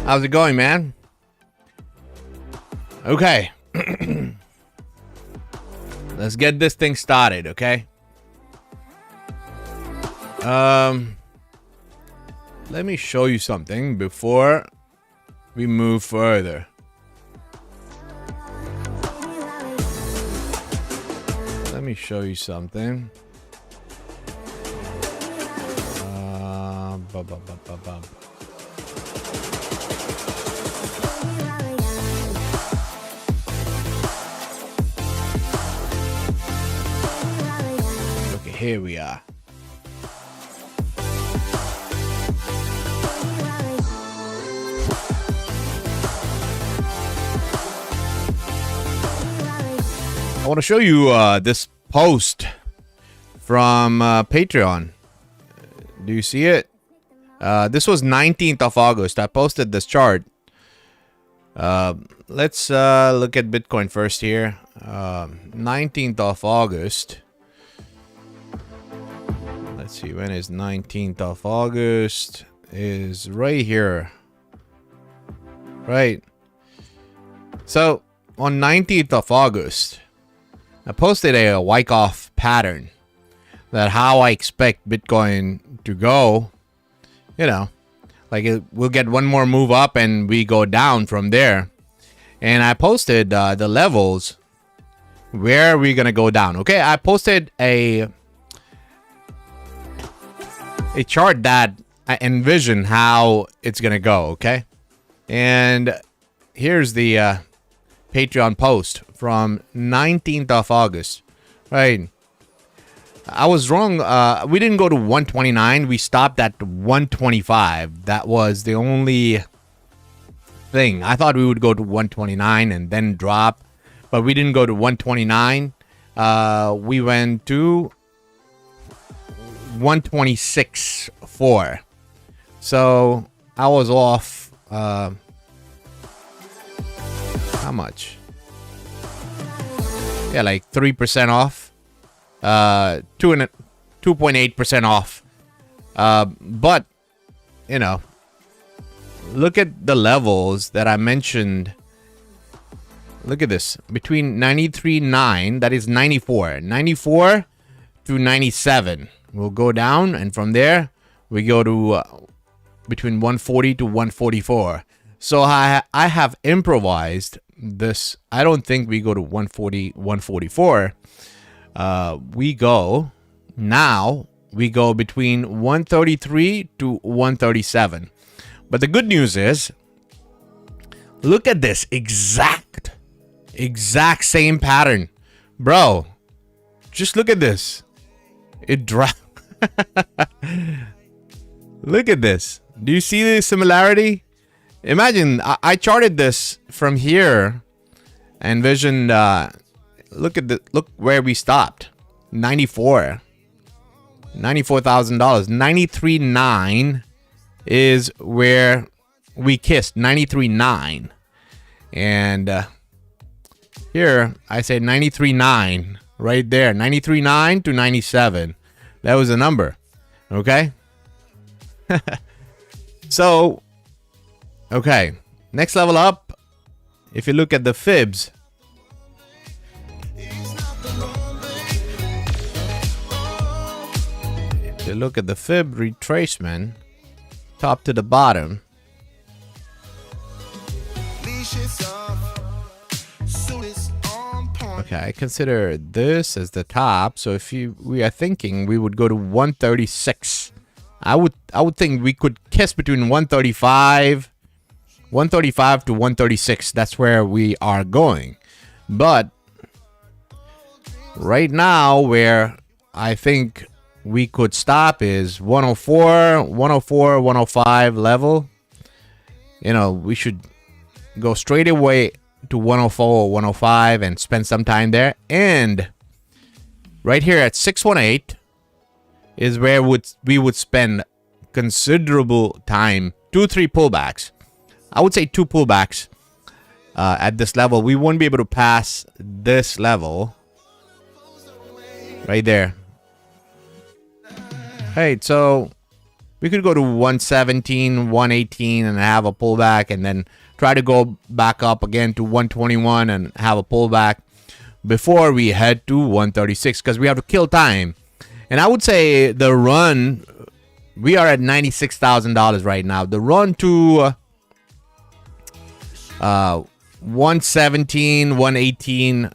How's it going, man? Okay. Let's get this thing started, okay? Let me show you something before we move further. Let me show you something. Okay, here we are. I want to show you this post from Patreon. Do you see it? This was 19th of August. I posted this chart. Let's look at Bitcoin first here. 19th of August. Let's see, when is 19th of August? Is right here. Right. So, on 19th of August, I posted a Wyckoff pattern that how I expect Bitcoin to go. You know, like we'll get one more move up and we go down from there. And I posted the levels where we're gonna go down. Okay, I posted a chart that I envision how it's gonna go. Okay, and here's the Patreon post from 19th of August. Right. I was wrong. We didn't go to 129. We stopped at 125. That was the only thing. I thought we would go to 129 and then drop, but we didn't go to 129. We went to 126.4. So I was off. How much? Yeah, like 3% off. 2.8% off. But you know, look at the levels that I mentioned. Look at this. Between 93.9, that is 94 to 97. We'll go down, and from there we go to between 140 to 144. So I have improvised this. I don't think we go to 140, 144. We go between 133 to 137. But the good news is, look at this exact same pattern, bro. Just look at this. It dropped. Look at this. Do you see the similarity? Imagine I charted this from here, envisioned. Look where we stopped. $94,000. $93.9 is where we kissed. 93.9, and here I say 93.9 right there. 93.9 to 97. That was the number. Okay. So, okay, next level up. If you look at the fibs. If you look at the fib retracement, top to the bottom. Okay, I consider this as the top. So if we are thinking we would go to 136. I would think we could kiss between 135 to 136. That's where we are going. But right now, where I think we could stop is 104, 105 level. You know, we should go straight away to 104 or 105 and spend some time there. And right here at 618 is where we would spend considerable time. 2-3 pullbacks. I would say 2 pullbacks at this level. We won't be able to pass this level right there. Hey, so We could go to 117, 118 and have a pullback, and then try to go back up again to 121 and have a pullback before we head to 136, because we have to kill time. And I would say the run, we are at $96,000 right now. The run to 117, 118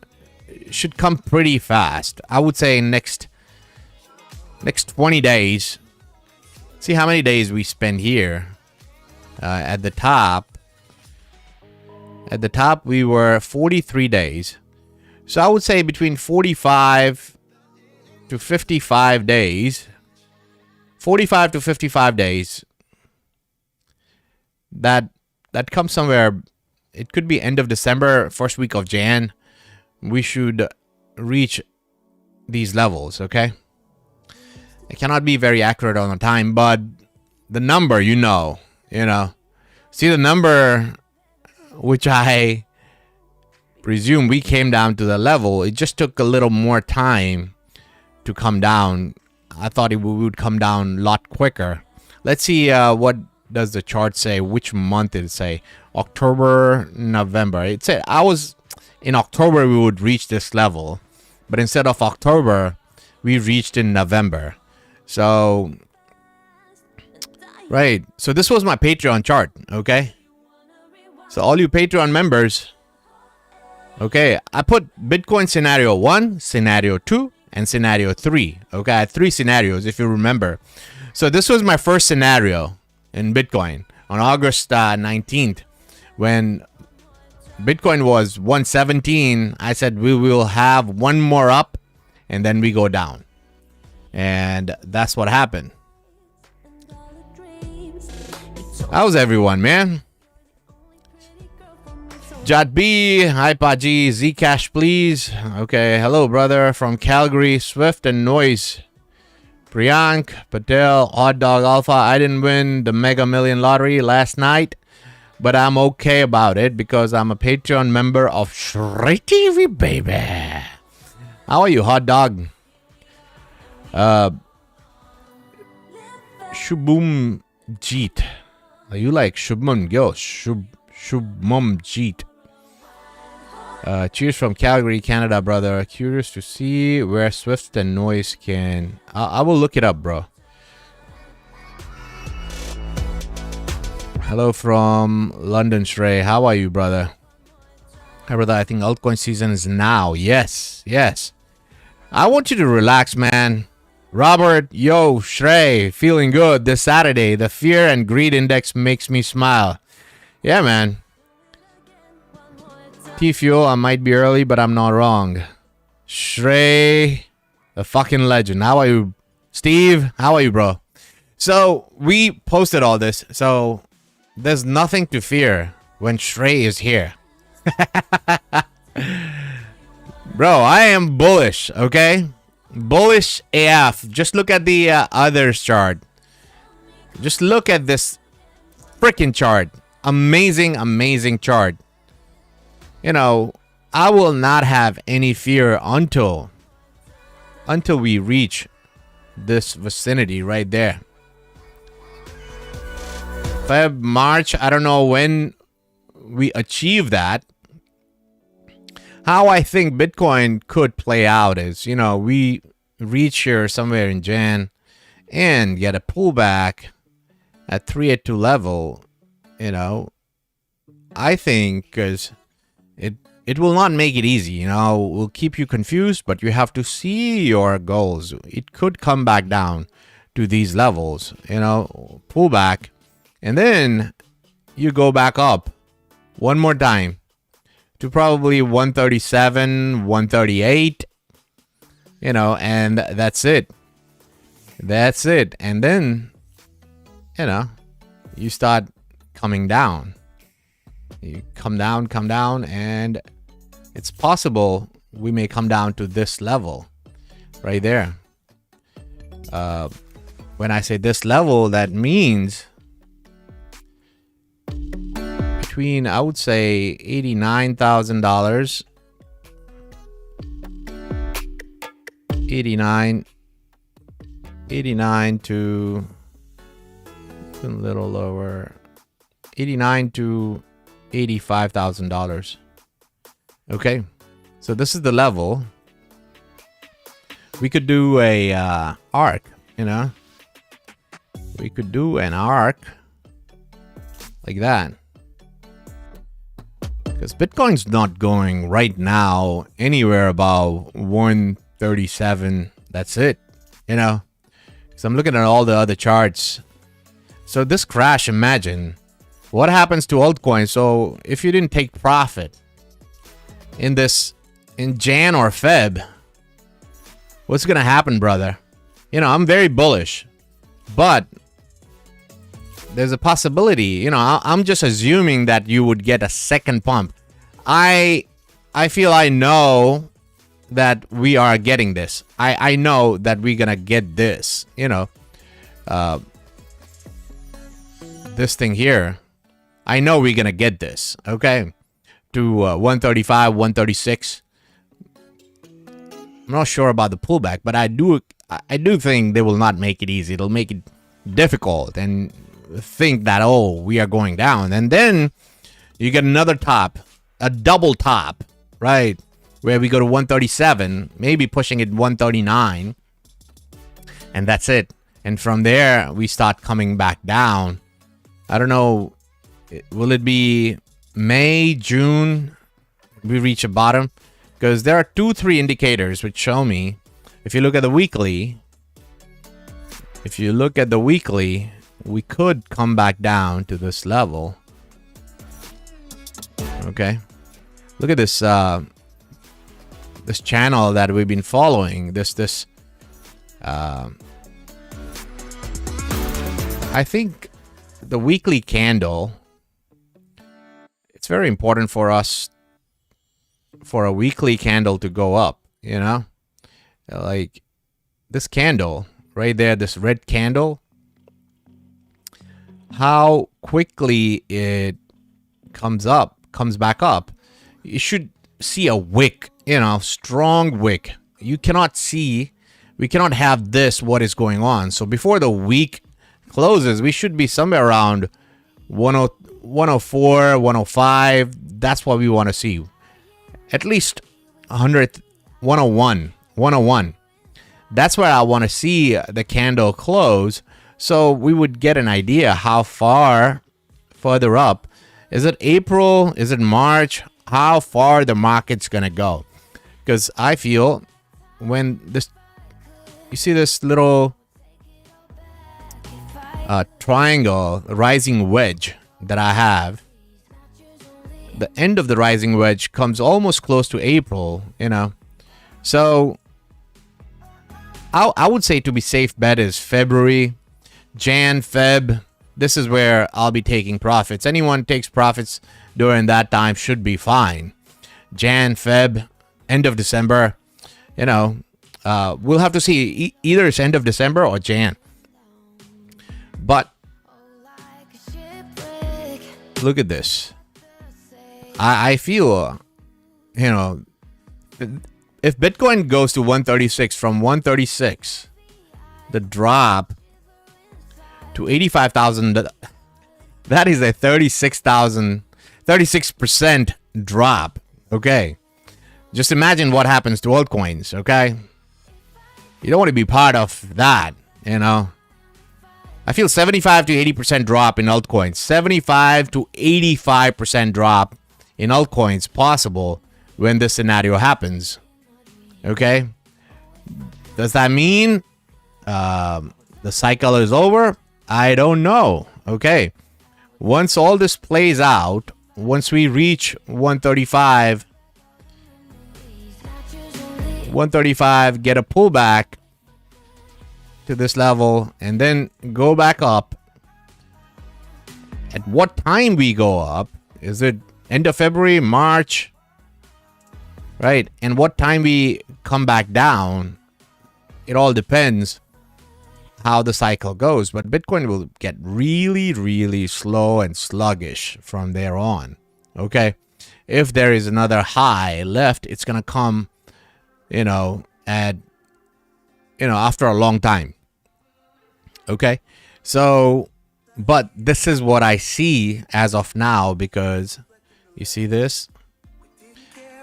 should come pretty fast. I would say next 20 days. See how many days we spend here. At the top we were 43 days. So I would say between 45 to 55 days. 45 to 55 days. That comes somewhere. It could be end of December, first week of Jan. We should reach these levels, okay? I cannot be very accurate on the time, but the number, you know. See the number, which I presume we came down to the level. It just took a little more time to come down. I thought it would come down a lot quicker. Let's see what does the chart say. Which month did it say? October, November. It said in October we would reach this level, but instead of October, we reached in November. So, right. So this was my Patreon chart, okay? So all you Patreon members, okay, I put Bitcoin scenario 1, scenario 2, and scenario 3. Okay, I had 3 scenarios if you remember. So this was my first scenario in Bitcoin on August 19th when Bitcoin was 117. I said we will have one more up and then we go down. And that's what happened. How's everyone, man? Jat B, hi Paji, Zcash please. Okay, hello brother from Calgary, Swift and Noise. Priyank, Patel, Hot Dog Alpha. I didn't win the Mega Million Lottery last night, but I'm okay about it because I'm a Patreon member of Shray TV, baby. How are you, Hot Dog? Shubham Jeet. Are you like Shubham? Yo, Shubham Jeet. Cheers from Calgary, Canada, brother. Curious to see where Swift and Noise can... I will look it up, bro. Hello from London, Shray. How are you, brother? Hi, brother. I think altcoin season is now. Yes, yes. I want you to relax, man. Robert, yo, Shray, feeling good this Saturday. The fear and greed index makes me smile. Yeah, man. T-Fuel, I might be early, but I'm not wrong. Shray, the fucking legend. How are you? Steve, how are you, bro? So, we posted all this. So, there's nothing to fear when Shray is here. Bro, I am bullish, okay? Bullish AF. Just look at the others chart. Just look at this freaking chart. Amazing, amazing chart. You know, I will not have any fear until we reach this vicinity right there. Feb, March, I don't know when we achieve that. How I think Bitcoin could play out is, you know, we reach here somewhere in Jan and get a pullback at 382 level. You know, I think because it will not make it easy, you know, will keep you confused, but you have to see your goals. It could come back down to these levels, you know, pull back, and then you go back up one more time to probably 137, 138, you know, and that's it. That's it. And then, you know, you start coming down. You come down, and it's possible we may come down to this level right there. When I say this level, that means between, I would say, $89,000, 89 to A little lower. 89 to $85,000. Okay. So this is the level. We could do a arc, you know. We could do an arc like that. Because Bitcoin's not going right now anywhere above 137. That's it, you know. So I'm looking at all the other charts. So this crash, imagine what happens to altcoins. So if you didn't take profit in Jan or Feb, what's gonna happen, brother? You know, I'm very bullish, but there's a possibility. You know, I'm just assuming that you would get a second pump. I feel I know that we are getting this. I know that we're gonna get this. You know, this thing here. I know we're gonna get this. Okay, to 135, 136. I'm not sure about the pullback, but I do think they will not make it easy. It'll make it difficult and think that, oh, we are going down. And then you get another top, a double top, right? Where we go to 137, maybe pushing it 139. And that's it. And from there, we start coming back down. I don't know. Will it be May, June? We reach a bottom? Because there are 2-3 indicators which show me, if you look at the weekly, we could come back down to this level. Okay. Look at this this channel that we've been following. I think the weekly candle, it's very important for us for a weekly candle to go up, you know? Like this candle right there, this red candle, how quickly it comes back up. You should see a wick, you know, strong wick. We cannot have this, what is going on. So before the week closes, we should be somewhere around 104, 105. That's what we want to see. At least 100, 101, 101. That's where I want to see the candle close. So we would get an idea how far further up. Is it April? Is it March? How far the market's going to go? Because I feel when this, you see this little triangle, rising wedge that I have, the end of the rising wedge comes almost close to April, you know. So I would say to be safe bet is February, Jan, Feb. This is where I'll be taking profits. Anyone takes profits during that time should be fine. Jan, Feb, end of December, you know, we'll have to see. Either it's end of December or Jan. But look at this. I feel, you know, if Bitcoin goes to 136, from 136, the drop to 85,000, that is a 36% drop. Okay. Just imagine what happens to altcoins. Okay. You don't want to be part of that, you know. I feel 75 to 80% drop in altcoins. 75 to 85% drop in altcoins possible when this scenario happens. Okay. Does that mean the cycle is over? I don't know. Okay. Once all this plays out, once we reach 135, get a pullback to this level and then go back up. At what time we go up? Is it end of February, March? Right? And what time we come back down? It all depends how the cycle goes. But Bitcoin will get really, really slow and sluggish from there on. Okay? If there is another high left, it's going to come, you know, after a long time. Okay? So But this is what I see as of now, because you see this,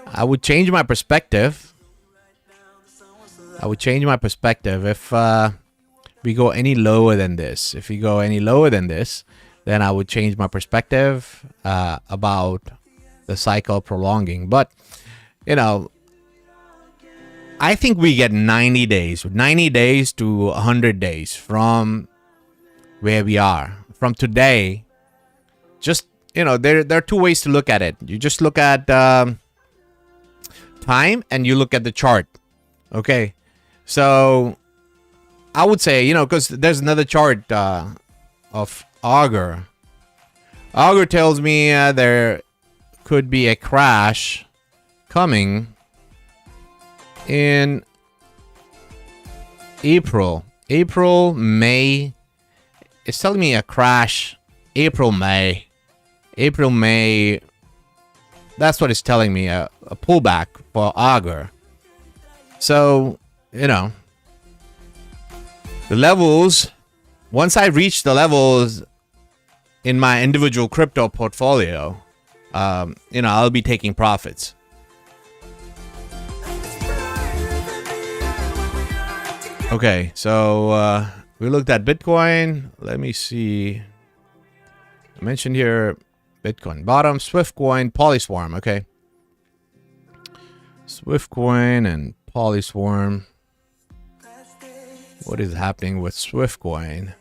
I would change my perspective. I would change my perspective if we go any lower than this. If we go any lower than this, then I would change my perspective about the cycle prolonging. But, you know, I think we get 90 days to 100 days from where we are. From today, just, you know, there are two ways to look at it. You just look at time and you look at the chart. Okay. So I would say, you know, because there's another chart of Augur. Augur tells me there could be a crash coming in April, May. It's telling me a crash April, May. That's what it's telling me, a pullback for Augur. So, you know, the levels, once I reach the levels in my individual crypto portfolio, you know, I'll be taking profits. Okay, so we looked at Bitcoin. Let me see. I mentioned here Bitcoin bottom, Swftcoin, Polyswarm. Okay, Swftcoin and Polyswarm. What is happening with Swftcoin?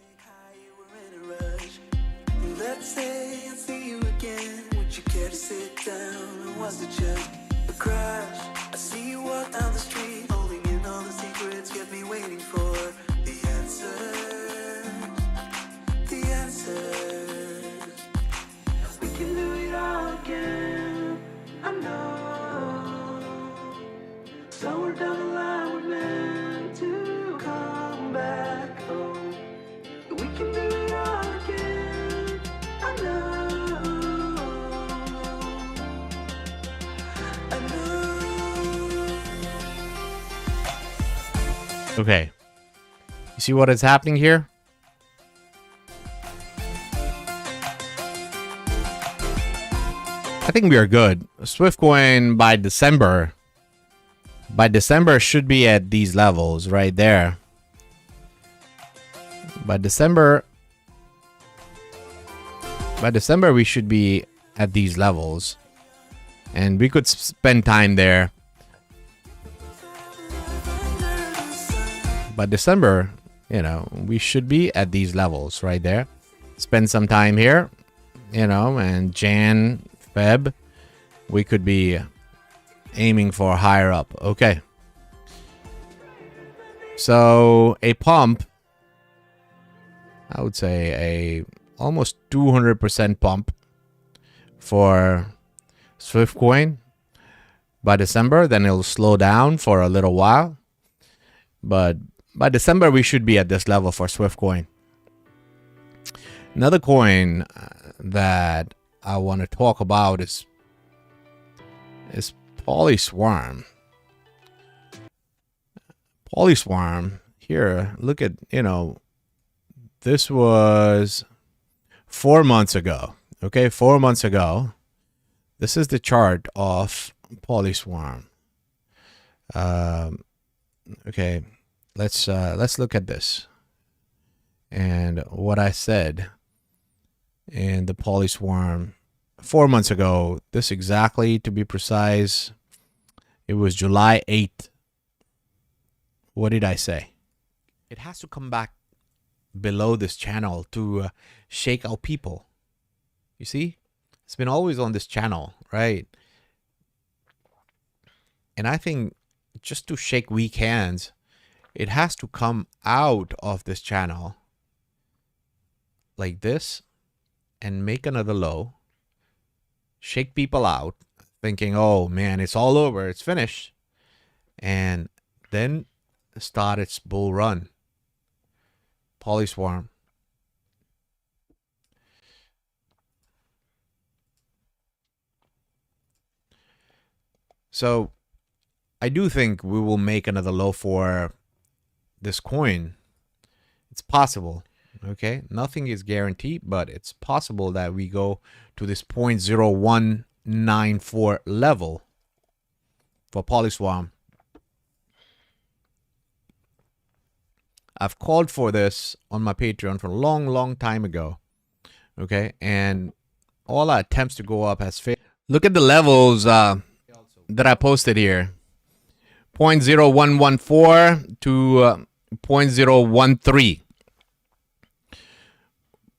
Okay. You see what is happening here? I think we are good. Swftcoin by December should be at these levels right there. By December we should be at these levels, and we could spend time there. By December, you know, we should be at these levels right there. Spend some time here, you know, and Jan, Feb, we could be aiming for higher up. Okay. So a pump, I would say a almost 200% pump for Swftcoin by December. Then it'll slow down for a little while, but by December we should be at this level for Swftcoin. Another coin that I want to talk about is Polyswarm. Polyswarm here, look at, you know, this was 4 months ago. Okay, 4 months ago. This is the chart of Polyswarm. Okay, let's look at this. And what I said in the Polyswarm 4 months ago, this exactly, to be precise, it was July 8th. What did I say? It has to come back below this channel to shake out people. You see? It's been always on this channel, right? And I think just to shake weak hands, it has to come out of this channel like this and make another low, shake people out, thinking, oh man, it's all over, it's finished, and then start its bull run. Polyswarm. So I do think we will make another low for this coin. It's possible. Okay, nothing is guaranteed, but it's possible that we go to this 0.0194 level for Polyswarm. I've called for this on my Patreon for a long time ago. Okay, and all our attempts to go up has failed. Look at the levels that I posted here. 0.0114 to 0.013.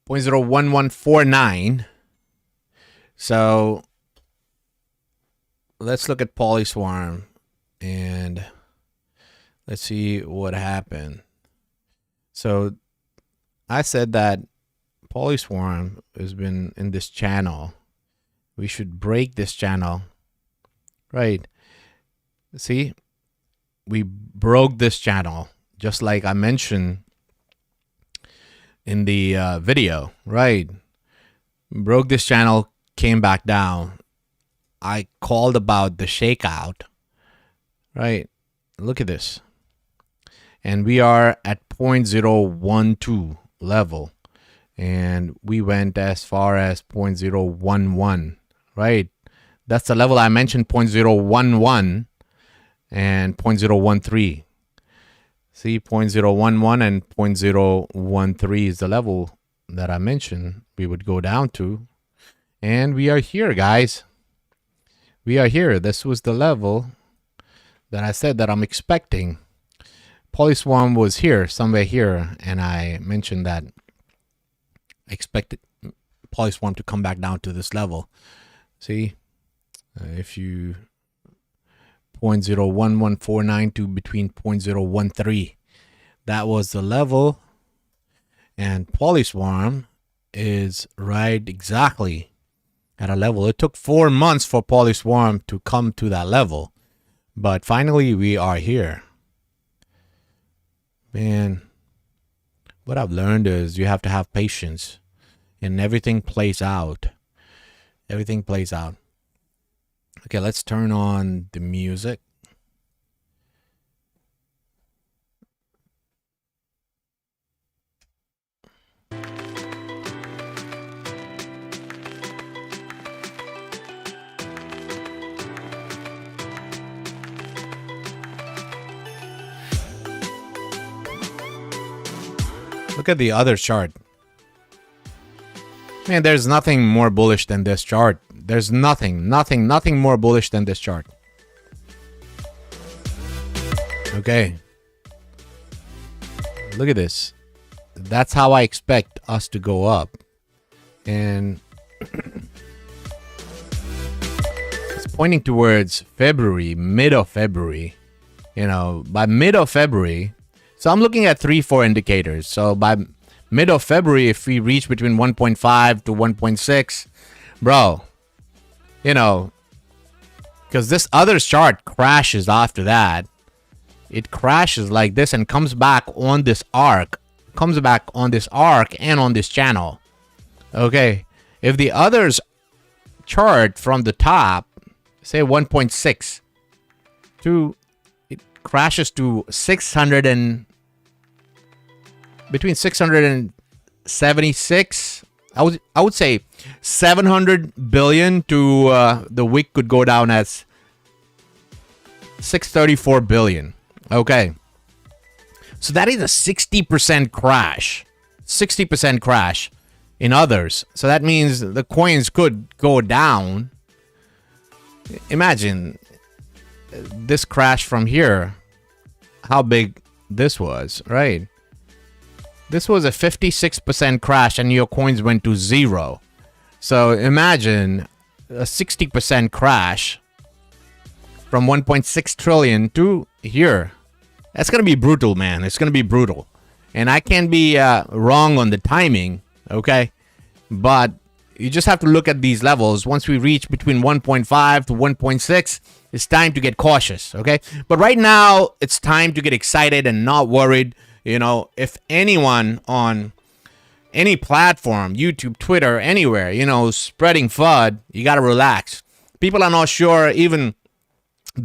0.01149. So let's look at Polyswarm and let's see what happened. So I said that Polyswarm has been in this channel. We should break this channel. Right. See, we broke this channel just like I mentioned in the video. Right. Broke this channel, came back down. I called about the shakeout. Right. Look at this. And we are at 0.012 level. And we went as far as 0.011. Right. That's the level I mentioned, 0.011 and 0.013. See, 0.011 and 0.013 is the level that I mentioned we would go down to. And we are here, guys. We are here. This was the level that I said that I'm expecting. Polyswarm was here, somewhere here, and I mentioned that I expected Polyswarm to come back down to this level. See, if you 0.01149 to between 0.013, that was the level, and Polyswarm is right exactly at a level. It took 4 months for Polyswarm to come to that level, but finally we are here. Man, what I've learned is you have to have patience and everything plays out. Everything plays out. Okay, let's turn on the music. Look at the other chart. Man, there's nothing more bullish than this chart. There's nothing more bullish than this chart. Okay. Look at this. That's how I expect us to go up. And it's pointing towards February, mid of February. You know, by mid of February. So I'm looking at 3-4 indicators. So by mid of February, if we reach between 1.5 to 1.6, bro, you know, because this other chart crashes after that. It crashes like this and comes back on this arc. Comes back on this arc and on this channel. Okay. If the others chart from the top, say 1.6 to, it crashes to 600 and between 676, I would say 700 billion to the wick could go down as 634 billion. Okay. So that is a 60% crash. 60% crash in others. So that means the coins could go down. Imagine this crash from here. How big this was, right? This was a 56% crash and your coins went to 0. So imagine a 60% crash from 1.6 trillion to here. That's going to be brutal, man. It's going to be brutal. And I can't be wrong on the timing, okay? But you just have to look at these levels. Once we reach between 1.5 to 1.6, it's time to get cautious, okay? But right now, it's time to get excited and not worried. You know, if anyone on any platform, YouTube, Twitter, anywhere, you know, spreading FUD, you got to relax. People are not sure, even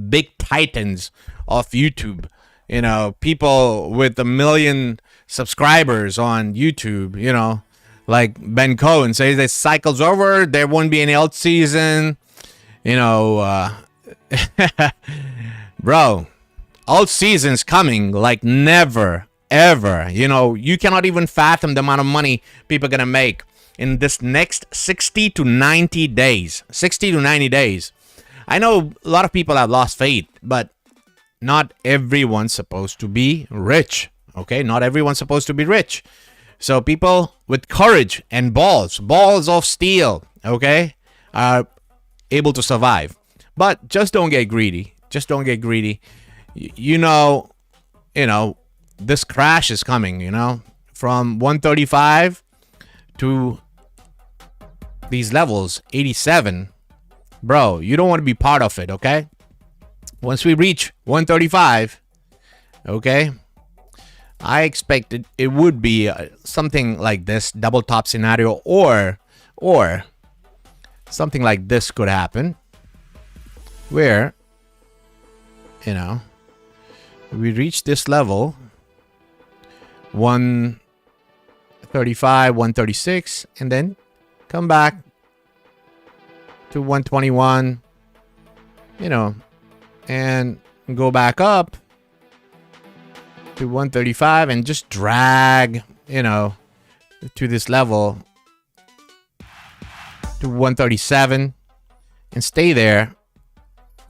big titans of YouTube, you know, people with 1 million subscribers on YouTube, you know, like Ben Cohen says this cycle's over, there won't be any alt season, you know, bro, alt season's coming like never, ever. You know, you cannot even fathom the amount of money people are going to make in this next 60 to 90 days. 60 to 90 days. I know a lot of people have lost faith, but not everyone's supposed to be rich. Okay, not everyone's supposed to be rich. So people with courage and balls of steel, okay, are able to survive. But just don't get greedy. Just don't get greedy. You know, this crash is coming, you know, from 135 to these levels, 87. Bro, you don't want to be part of it, okay? Once we reach 135, okay, I expected it would be something like this, double top scenario, or something like this could happen, where, you know, we reach this level, 135, 136, and then come back to 121, you know, and go back up to 135 and just drag, you know, to this level to 137 and stay there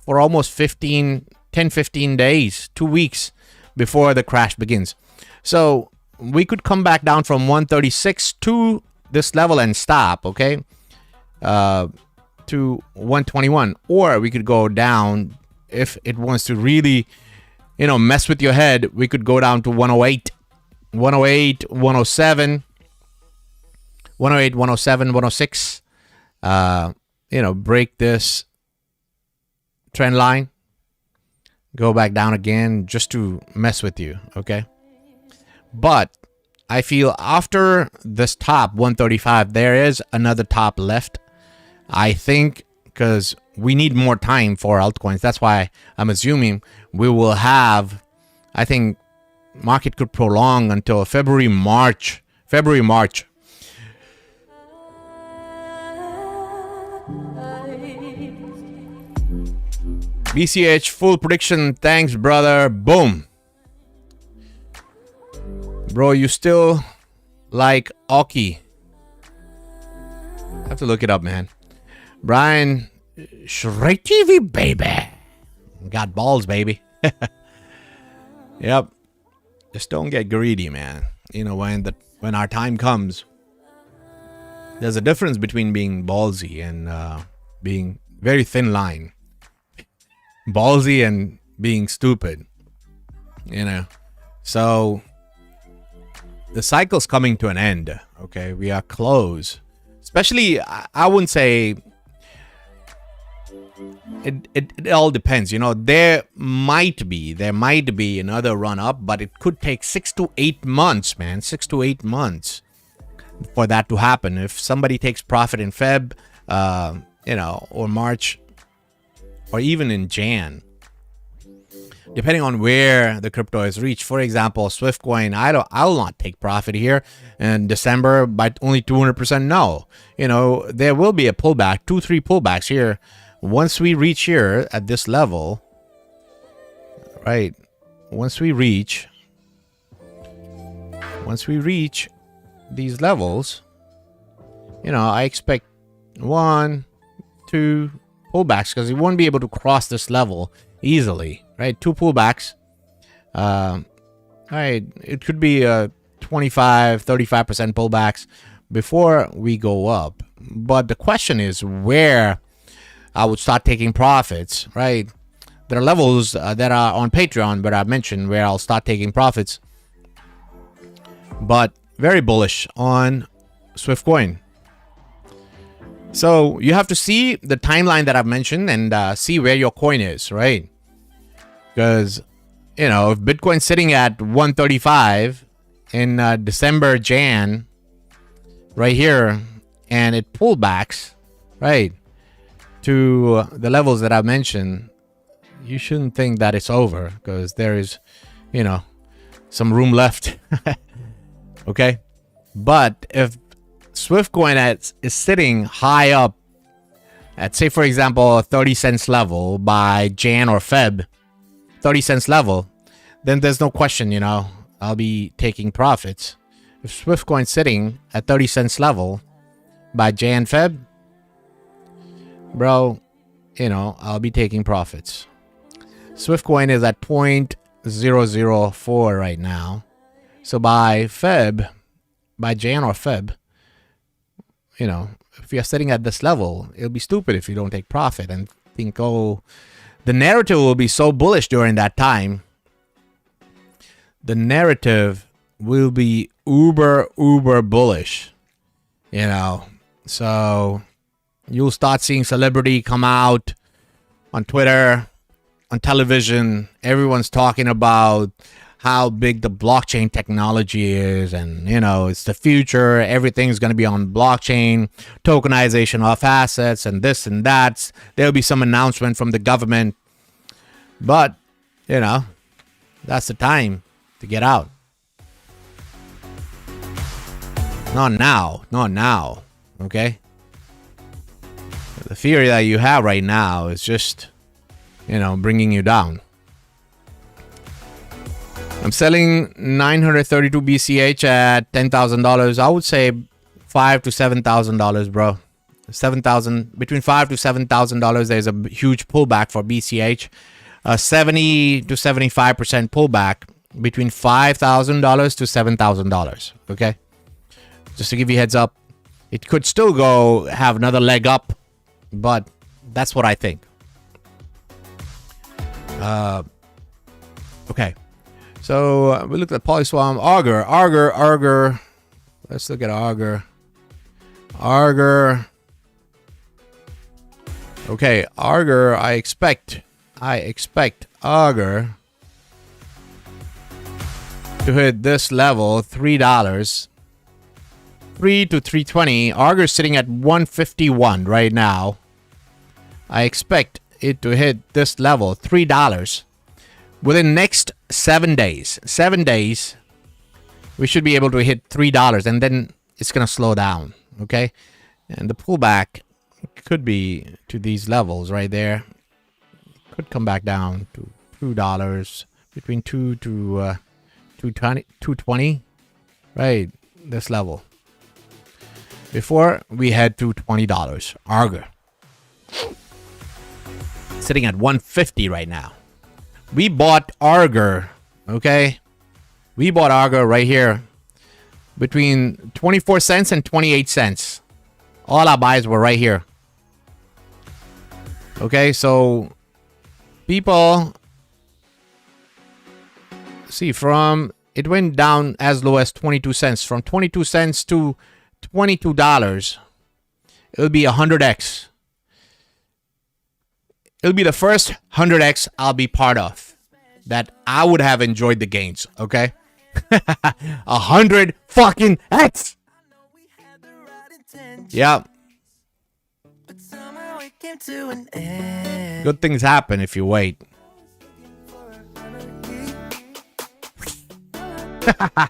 for almost 10, 15 days, 2 weeks before the crash begins. So we could come back down from 136 to this level and stop, okay, to 121, or we could go down if it wants to really, you know, mess with your head. We could go down to 108, 107, 108, 107, 106, you know, break this trend line, go back down again just to mess with you, okay? But I feel after this top 135, there is another top left. I think because we need more time for altcoins. That's why I'm assuming we will have, I think market could prolong until February, March. BCH full prediction. Thanks, brother. Boom. Bro, you still like Augur? I have to look it up, man. Brian, Shrek TV, baby. Got balls, baby. Yep. Just don't get greedy, man. You know, when our time comes, there's a difference between being ballsy and being very thin line. Ballsy and being stupid. You know. So the cycle's coming to an end. Okay, we are close. Especially, I wouldn't say. It all depends. You know, there might be another run up, but it could take 6 to 8 months, man. 6 to 8 months for that to happen. If somebody takes profit in Feb, you know, or March, or even in Jan, depending on where the crypto is reached. For example, Swftcoin, I'll not take profit here in December by only 200%. No, you know, there will be a pullback, 2-3 pullbacks here. Once we reach here at this level, right? Once we reach these levels, you know, I expect 1, 2 pullbacks, because we won't be able to cross this level easily, right? 2 pullbacks. Right, it could be a 25-35% pullbacks before we go up. But the question is where I would start taking profits, right? There are levels that are on Patreon, but I mentioned where I'll start taking profits. But very bullish on Swftcoin. So you have to see the timeline that I've mentioned and see where your coin is, right? Because, you know, if Bitcoin's sitting at 135 in December, Jan, right here, and it pulled backs, right, to the levels that I've mentioned, you shouldn't think that it's over, because there is, you know, some room left. Okay, but if Swftcoin is sitting high up at, say for example, a 30 cents level by Jan or Feb, 30 cents level, then there's no question, you know, I'll be taking profits. If Swftcoin sitting at 30 cents level by Jan, Feb, bro, you know, I'll be taking profits. Swftcoin is at 0.004 right now. So by Feb, by Jan or Feb, you know, if you're sitting at this level, it'll be stupid if you don't take profit and think, oh, the narrative will be so bullish during that time. The narrative will be uber bullish, you know. So you'll start seeing celebrity come out on Twitter, on television. Everyone's talking about how big the blockchain technology is, and you know, it's the future. Everything's going to be on blockchain, tokenization of assets, and this and that. There'll be some announcement from the government, but you know, that's the time to get out. Not now, not now. Okay, the fear that you have right now is just, you know, bringing you down. I'm selling 932 BCH at $10,000. I would say $5,000 to $7,000, bro. 7,000, between $5,000 to $7,000. There's a huge pullback for BCH. 70 to 75% pullback between $5,000 to $7,000. Okay, just to give you a heads up, it could still go have another leg up, but that's what I think. Okay. So we looked at Polyswarm, Augur. Let's look at Augur. Okay, Augur. I expect Augur to hit this level, $3, 3 to 320. Augur sitting at 151 right now. I expect it to hit this level, $3. Within next 7 days, we should be able to hit $3, and then it's going to slow down, okay? And the pullback could be to these levels right there. Could come back down to $2, between 2 to 220, right? This level. Before we head to $20. Augur sitting at 150 right now. We bought Augur, okay? We bought Augur right here between 24 cents and 28 cents. All our buys were right here. Okay, so people see, from it went down as low as 22 cents. From 22 cents to $22. It'll be 100x. It'll be the first 100x I'll be part of, that I would have enjoyed the gains, okay? 100 fucking X. Yeah. Good things happen if you wait.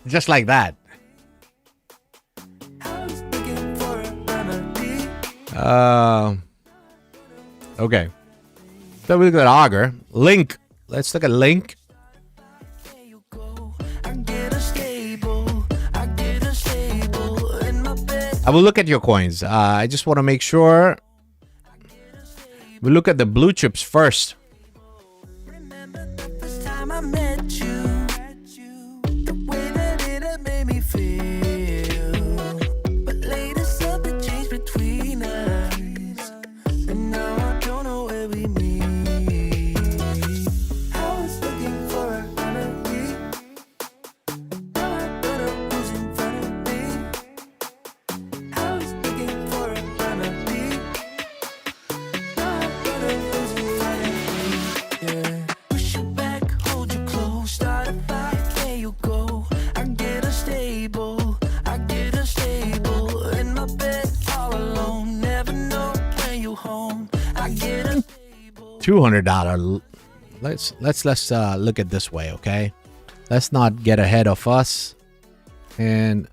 Just like that. Okay. So we look at Augur. Link. Let's look at Link. I will look at your coins. I just want to make sure we look at the blue chips first. $200. Let's look at this way, okay? Let's not get ahead of us. And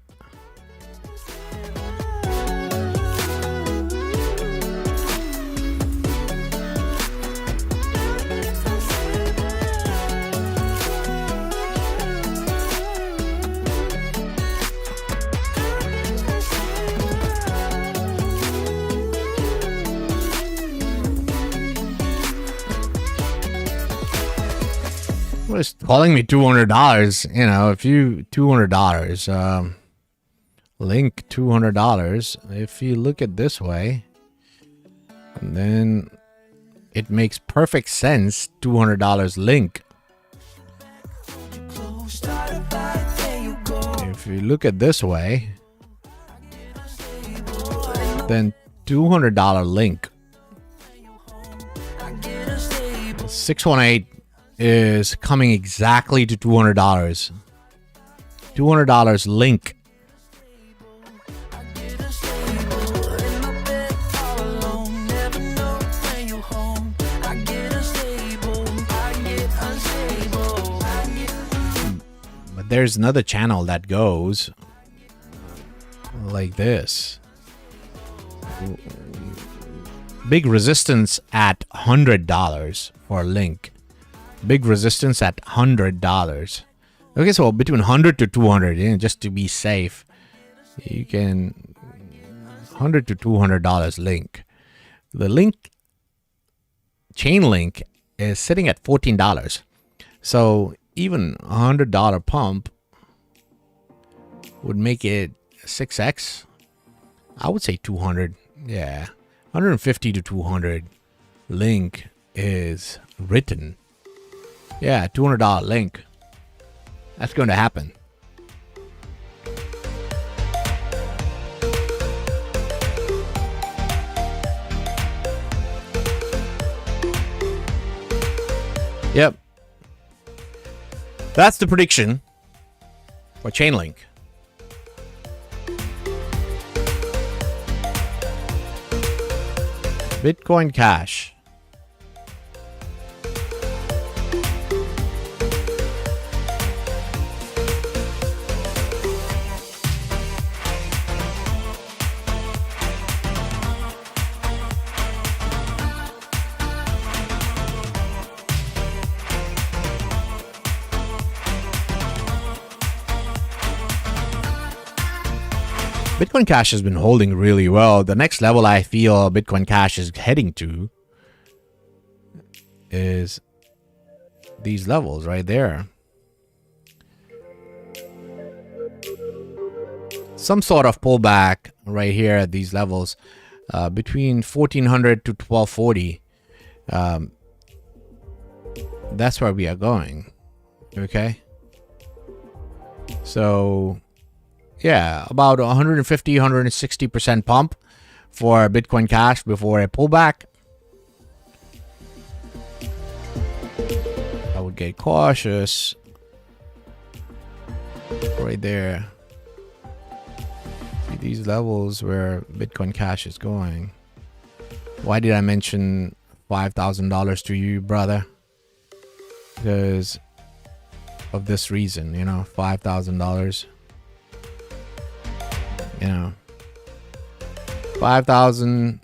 was calling me $200. You know, if you $200, link $200. If you look at this way, and then it makes perfect sense. $200 link. If you look at this way, then $200 link. 618 is coming exactly to $200. $200 link. But there's another channel that goes like this. Big resistance at $100 for a link. Big resistance at $100. Okay, so between 100 to 200, you know, just to be safe, you can $100 to $200 link. The link chain link is sitting at $14. So even $100 pump would make it 6x. I would say 200. Yeah, 150 to 200 link is written. Yeah, $200 link. That's going to happen. Yep. That's the prediction for Chainlink. Bitcoin Cash. Bitcoin Cash has been holding really well. The next level I feel Bitcoin Cash is heading to is these levels right there. Some sort of pullback right here at these levels, between 1400 to 1240. That's where we are going. Okay. So yeah, about 150, 160% pump for Bitcoin Cash before a pullback. I would get cautious right there. See these levels where Bitcoin Cash is going. Why did I mention $5,000 to you, brother? Because of this reason, you know, $5,000. You know, 5,000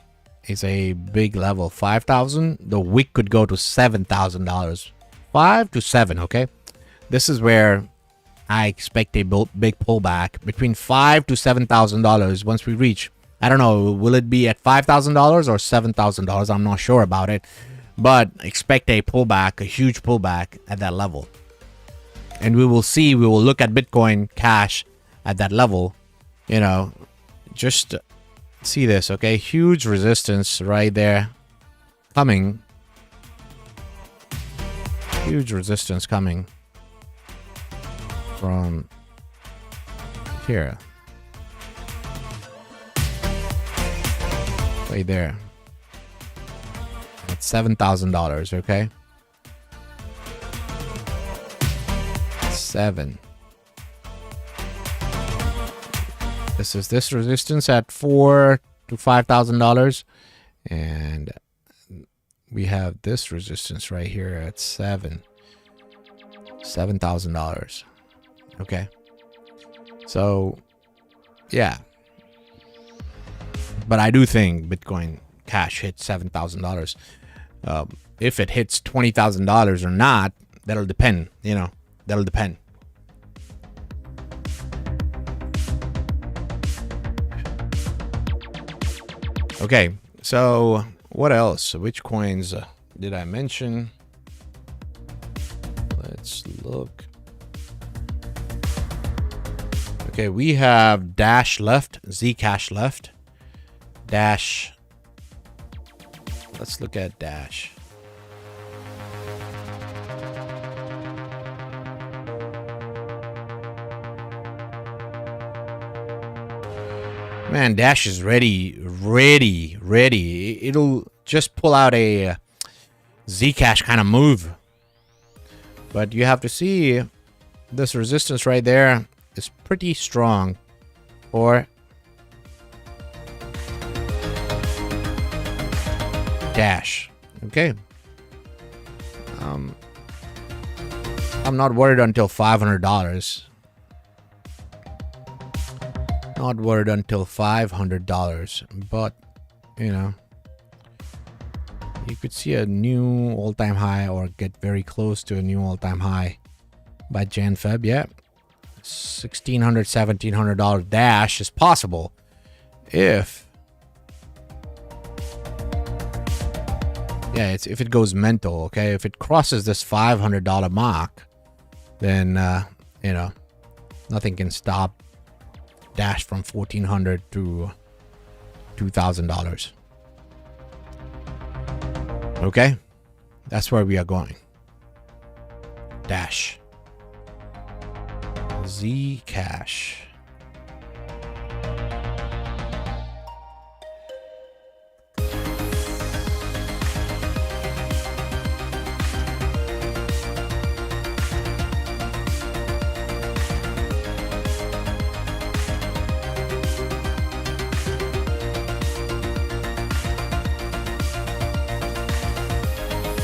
is a big level. 5,000, the wick could go to $7,000. 5 to 7, okay? This is where I expect a big pullback between $5,000 to $7,000 once we reach. I don't know, will it be at $5,000 or $7,000? I'm not sure about it, but expect a pullback, a huge pullback at that level. And we will see, we will look at Bitcoin Cash at that level. You know, just see this, okay? Huge resistance right there coming. Huge resistance coming from here. Right there. At $7,000, okay? 7. This is this resistance at $4,000 to $5,000, and we have this resistance right here at $7,000. Okay, so yeah, but I do think Bitcoin Cash hits $7,000. If it hits $20,000 or not, that'll depend. You know, that'll depend. Okay, so what else? Which coins did I mention? Let's look. Okay, we have Dash left, Zcash left. Dash. Let's look at Dash. Man, Dash is ready. It'll just pull out a Zcash kind of move. But you have to see this resistance right there is pretty strong. Or Dash. Okay. I'm not worried until $500. Not worried until $500, but you know, you could see a new all-time high or get very close to a new all-time high by Jan Feb. Yeah, $1,600, $1,700 Dash is possible if if it goes mental. Okay, if it crosses this $500 mark, then you know, nothing can stop Dash from $1,400 to $2,000. Okay, that's where we are going. Dash. Zcash.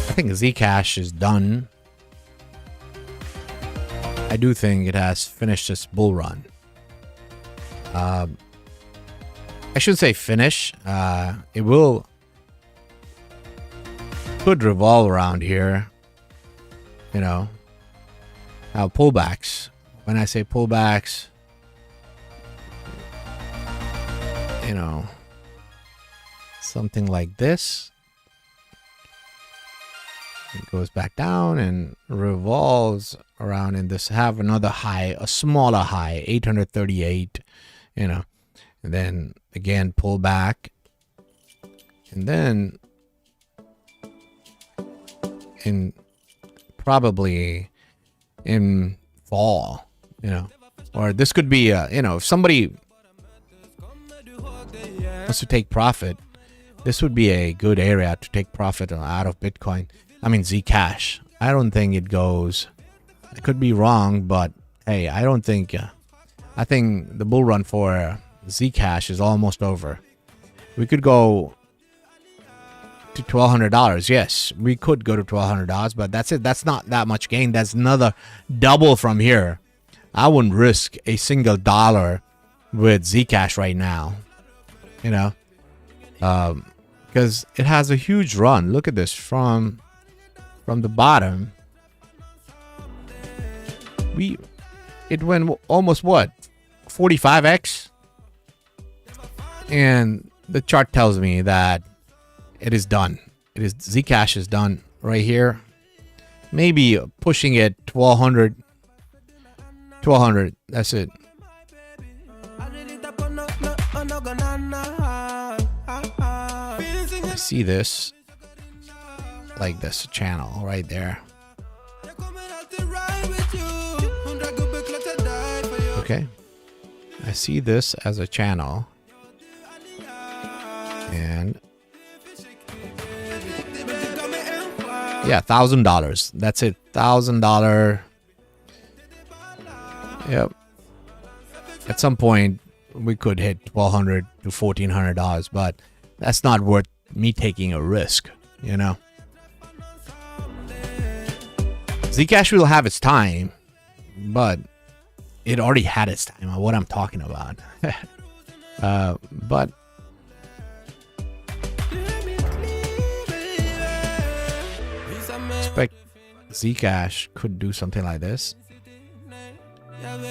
I think Zcash is done. I do think it has finished its bull run. I shouldn't say finish. It could revolve around here. You know, how pullbacks. When I say pullbacks, you know, something like this. It goes back down and revolves around in this, have another high, a smaller high, 838, you know, and then again pull back, and then probably in fall, you know, or this could be you know, if somebody wants to take profit, this would be a good area to take profit out of Bitcoin. I mean, Zcash. I don't think it goes. I could be wrong, but hey, I don't think. I think the bull run for Zcash is almost over. We could go to $1,200. Yes, we could go to $1,200, but that's it. That's not that much gain. That's another double from here. I wouldn't risk a single dollar with Zcash right now. You know, because it has a huge run. Look at this from the bottom. It went almost what, 45x, and the chart tells me that it is done. It is, Zcash is done right here. Maybe pushing it 1200. That's it. I see this like this channel right there. Okay, I see this as a channel, and yeah, $1,000. That's it, $1,000. Yep. At some point, we could hit $1,200 to $1,400, but that's not worth me taking a risk, you know. Zcash will have its time, but it already had its time. What I'm talking about. But expect Zcash could do something like this. And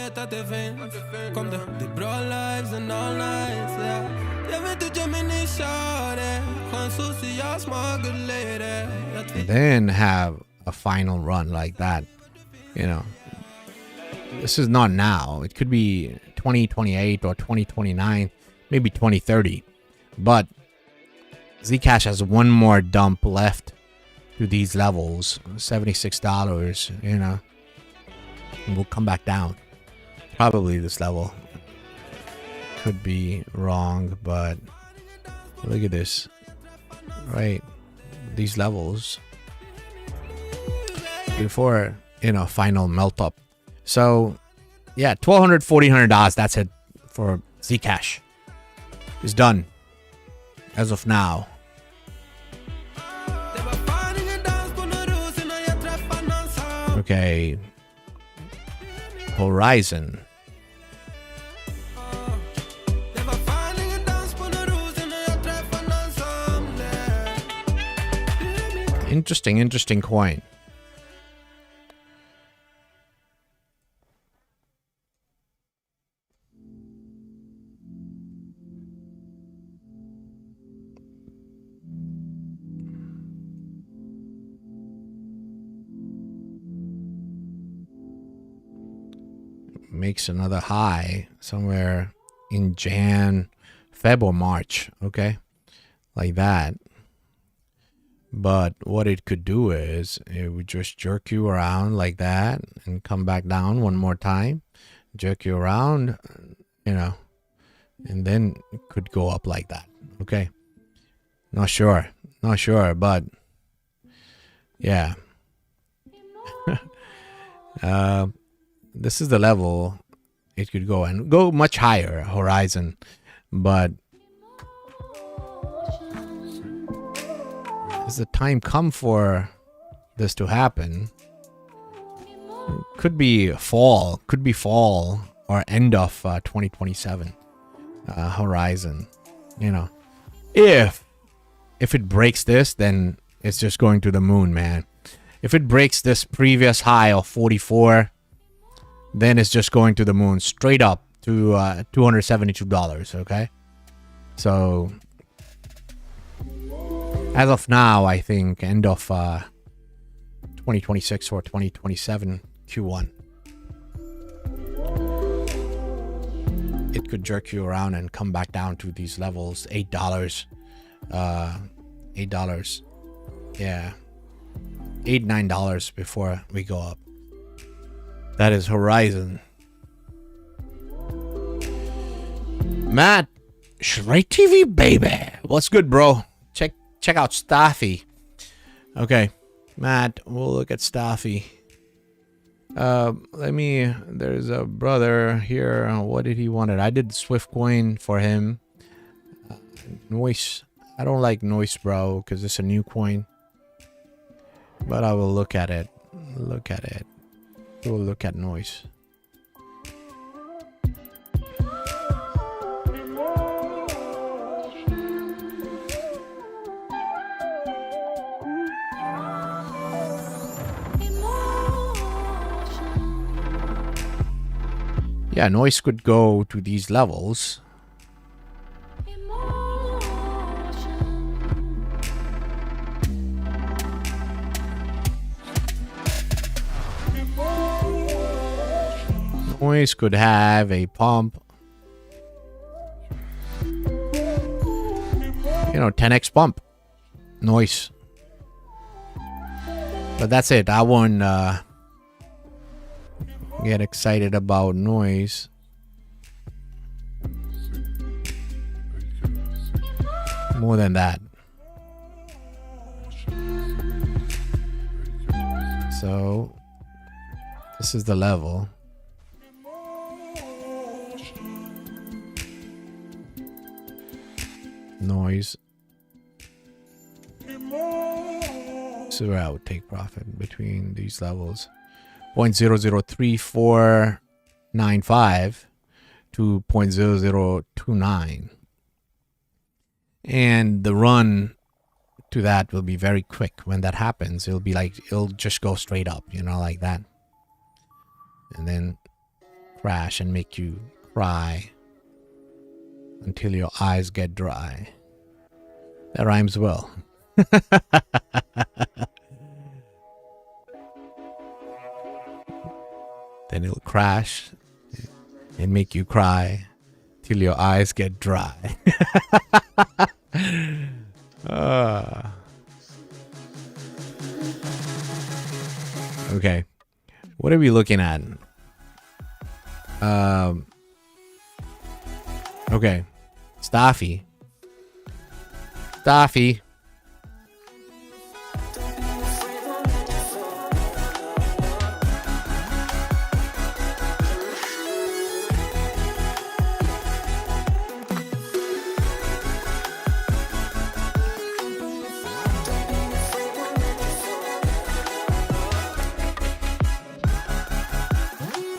then have a final run like that. You know, this is not now. It could be 2028 or 2029, maybe 2030. But Zcash has one more dump left to these levels, $76, you know, and we'll come back down. Probably this level. Could be wrong, but look at this. Right, these levels before, you know, final melt up. So yeah, $1,200, $1,400, that's it for Zcash. It's done as of now. Okay, Horizen. Interesting coin. Makes another high somewhere in Jan, Feb, or March. Okay, like that. But what it could do is it would just jerk you around like that and come back down one more time, jerk you around, you know, and then it could go up like that. Okay, not sure, but yeah. This is the level it could go, and go much higher, Horizen, but has the time come for this to happen? Could be fall or end of 2027. Horizen, you know, if it breaks this, then it's just going to the moon, man. If it breaks this previous high of 44, then it's just going to the moon, straight up to $272. Okay, so as of now, I think end of 2026 or 2027 Q1, it could jerk you around and come back down to these levels. $8, $8, yeah, $8, $9 before we go up. That is Horizen. Matt, Shrike TV, baby. What's good, bro? Check out Staffy. Okay, Matt, we'll look at Staffy. There's a brother here. What did he want? I did Swftcoin for him. Noise. I don't like Noise, bro, because it's a new coin. But I will look at it. We'll look at Noise. Yeah, Noise could go to these levels. Noise could have a pump. You know, 10x pump. Noise. But that's it. I won't get excited about Noise. More than that. So this is the level. Noise. So I would take profit between these levels. 0.003495 to 0.0029. And the run to that will be very quick. When that happens, it'll be like, it'll just go straight up, you know, like that. And then crash and make you cry until your eyes get dry. That rhymes well. and it'll crash and make you cry till your eyes get dry. Okay, what are we looking at? Okay, Staffy.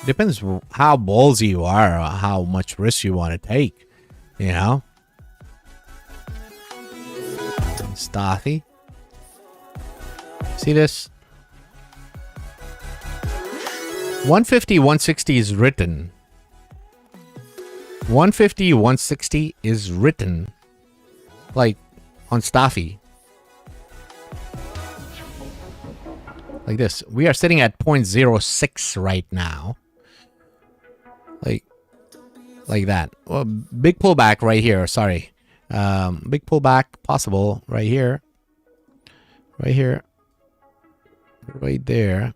Depends how ballsy you are, or how much risk you want to take, you know. Staffy. See this? 150, 160 is written. 150, 160 is written. Like on Staffy. Like this. We are sitting at 0.06 right now. Like that. Well, big pullback right here. Sorry. Big pullback possible right here. Right here. Right there.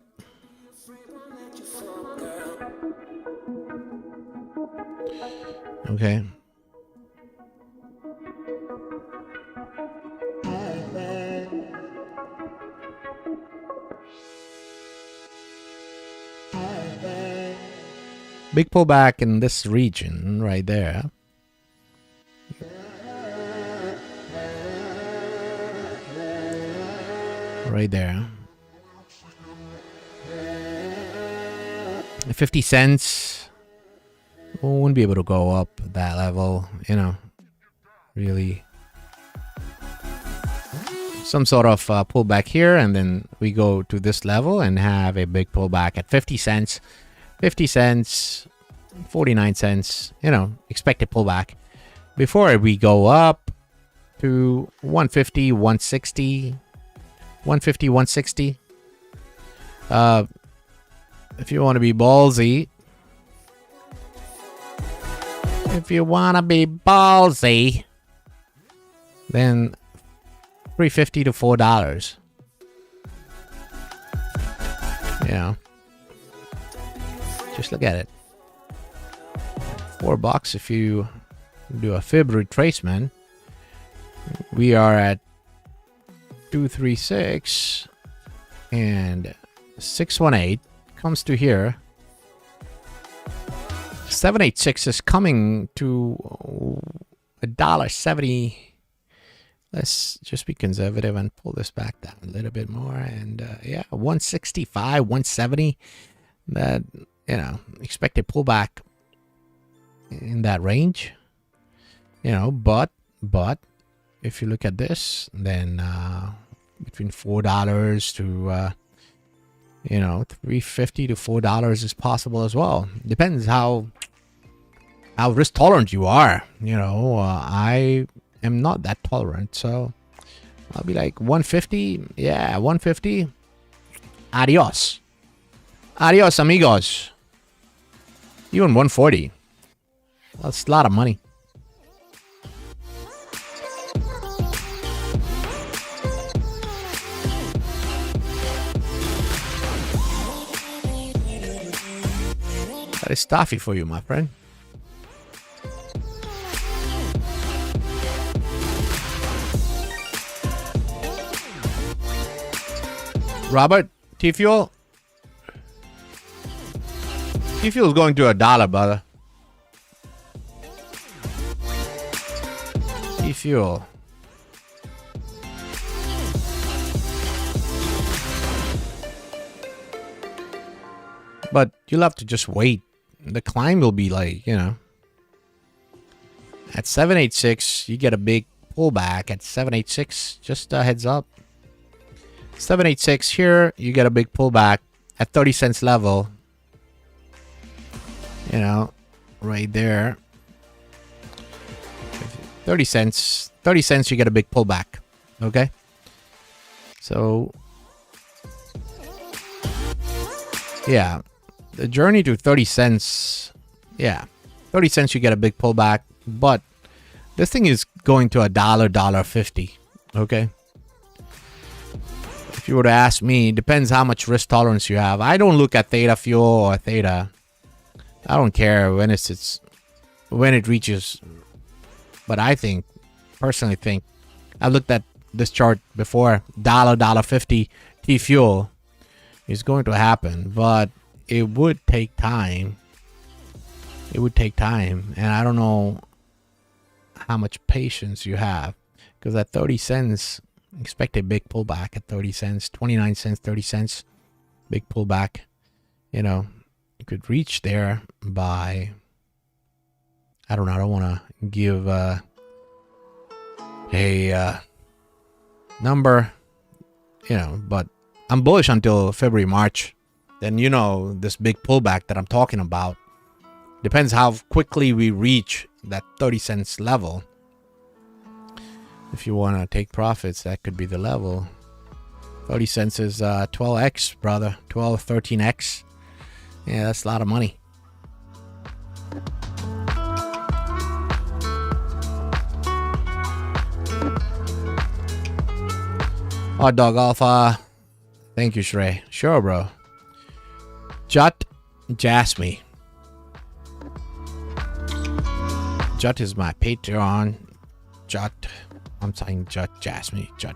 Okay. Big pullback in this region right there. Right there. 50 cents. Wouldn't be able to go up that level, you know. Really. Some sort of pullback here, and then we go to this level and have a big pullback at 50 cents. 50 cents, 49 cents, you know, expected pullback before we go up to 150, 160, 150, 160. If you want to be ballsy, then $3.50 to $4. You know. Just look at it. $4 if you do a fib retracement. We are at 236 and 618 comes to here. 786 is coming to $1.70. Let's just be conservative and pull this back down a little bit more. And yeah, 165, 170. That, you know, expected pullback in that range, you know, but if you look at this, then between $4 to you know, $3.50 to $4 is possible as well. Depends how risk tolerant you are. You know, I am not that tolerant, so I'll be like 150. Yeah, 150. Adios, amigos. Even 140. That's a lot of money. That is toffee for you, my friend. Robert, T-Fuel. T-Fuel is going to $1, brother. T-Fuel. But you'll have to just wait. The climb will be like, you know, at 786, you get a big pullback. At 786, just a heads up. 786 here, you get a big pullback at 30 cents level. You know, right there. 30 cents. 30 cents, you get a big pullback. Okay? So, yeah. the journey to 30 cents, yeah, 30 cents you get a big pullback, but this thing is going to $1.50, okay? If you were to ask me, depends how much risk tolerance you have. I don't look at theta fuel or theta. I don't care when when it reaches, but I personally think, I looked at this chart before, $1.50 T fuel is going to happen, but it would take time. It would take time, and I don't know how much patience you have, because at 30 cents, expect a big pullback at 30 cents, 29 cents, 30 cents, big pullback. You know, you could reach there by, I don't know, I don't want to give a number, you know, but I'm bullish until February, March. Then, you know, this big pullback that I'm talking about depends how quickly we reach that 30 cents level. If you want to take profits, that could be the level. 30 cents is 12x, brother. 12, 13x. Yeah, that's a lot of money. Hot Dog Alpha. Thank you, Shrey. Sure, bro. Jut Jasmy. Jut is my Patreon. Jut. I'm saying Jut Jasmy. Jut.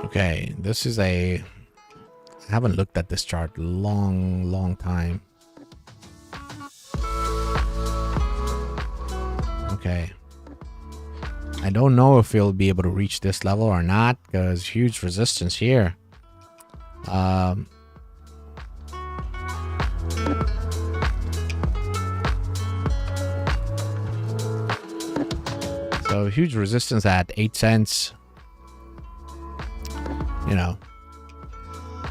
Okay, this is I haven't looked at this chart long time. Okay. I don't know if we'll be able to reach this level or not, because huge resistance here. So huge resistance at 8 cents. You know,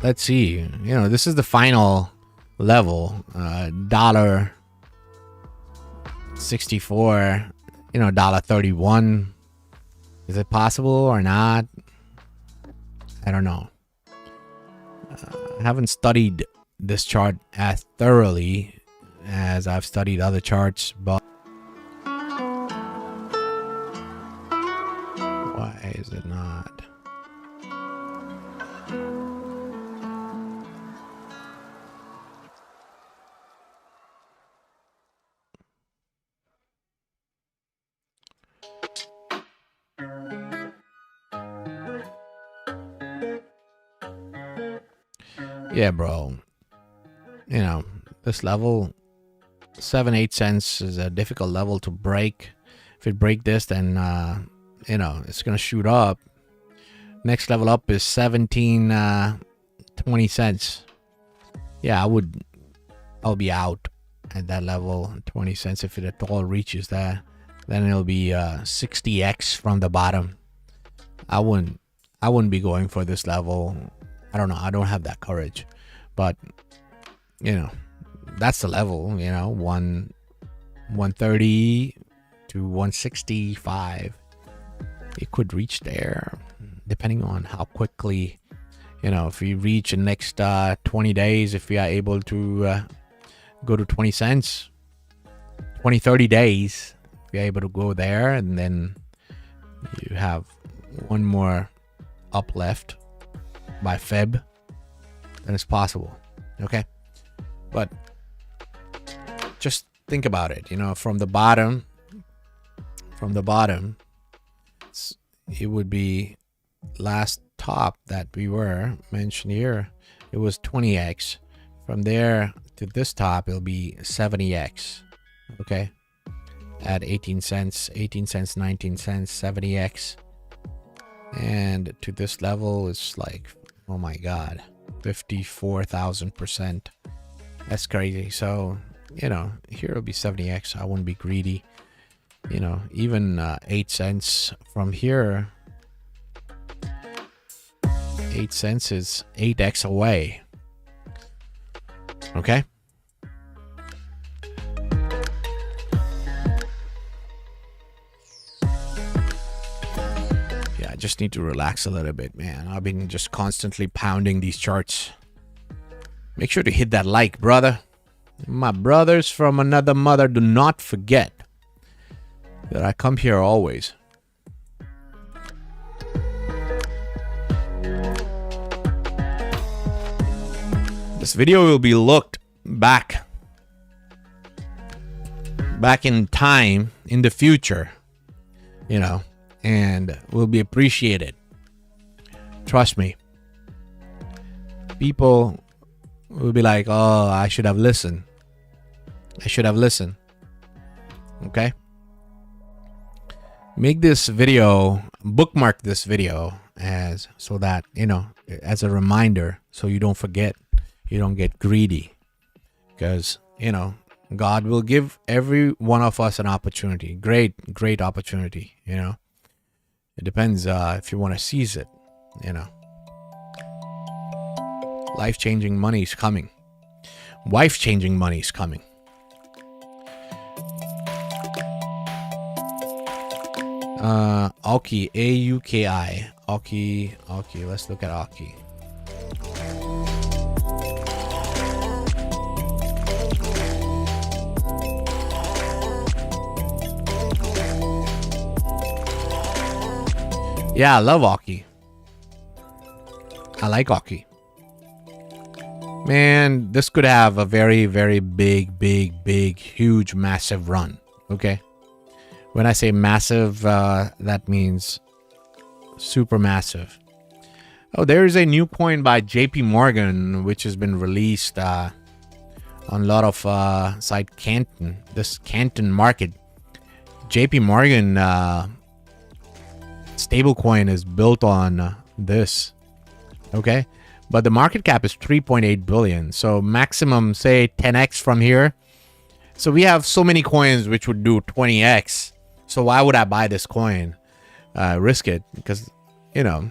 let's see. You know, this is the final level. $1.64. You know, $1.31. Is it possible or not? I don't know. I haven't studied this chart as thoroughly as I've studied other charts, but why is it not? Yeah, bro. You know, this level, 7-8 cents is a difficult level to break. If it break this, then you know, it's gonna shoot up. Next level up is 17 20 cents. Yeah, I'll be out at that level. 20 cents, if it at all reaches that, then it'll be 60x from the bottom. I wouldn't be going for this level. I don't know. I don't have that courage, but you know, that's the level. You know, 130 to 165. It could reach there, depending on how quickly. You know, if we reach the next 20 days, if we are able to go to 20 cents, 30 days, if we are able to go there, and then you have one more up left by Feb, then it's possible. Okay, but just think about it. You know, from the bottom, it would be last top that we were mentioned here. It was 20x. From there to this top, it'll be 70x. Okay, at 18 cents, 19 cents, 70x. And to this level, it's like, oh my god, 54,000%. That's crazy. So, you know, here it'll be 70x. I wouldn't be greedy. You know, even 8 cents from here, 8 cents is 8x away. Okay. Yeah, I just need to relax a little bit, man. I've been just constantly pounding these charts. Make sure to hit that like, brother. My brothers from another mother, do not forget that I come here always. This video will be looked back in time, in the future, you know, and will be appreciated. Trust me. People will be like, oh, I should have listened. I should have listened. Okay? Make this video, bookmark this video as so that, you know, as a reminder, so you don't forget. You don't get greedy, because, you know, God will give every one of us an opportunity. Great opportunity, you know. It depends if you want to seize it, you know. Life-changing money is coming. Wife-changing money is coming. Auki, A-U-K-I. Auki. Let's look at Auki. Yeah, I love Auki. I like Auki. Man, this could have a very, very big, huge, massive run. Okay? When I say massive, that means super massive. Oh, there is a new coin by JP Morgan, which has been released on a lot of site Canton. This Canton market. JP Morgan stablecoin is built on this. Okay? But the market cap is 3.8 billion. So maximum, say, 10x from here. So we have so many coins which would do 20x. So why would I buy this coin? Risk it. Because, you know,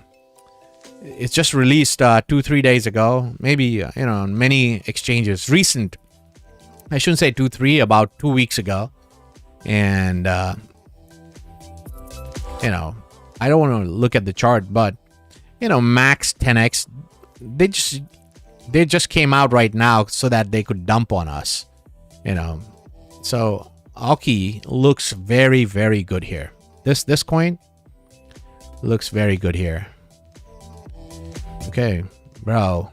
it's just released 2-3 days ago. Maybe, you know, on many exchanges. Recent. I shouldn't say 2-3, about 2 weeks ago. And, you know, I don't want to look at the chart, but, you know, max 10x. They just came out right now so that they could dump on us, you know. So Auki looks very, very good here. This coin looks very good here. Okay, bro.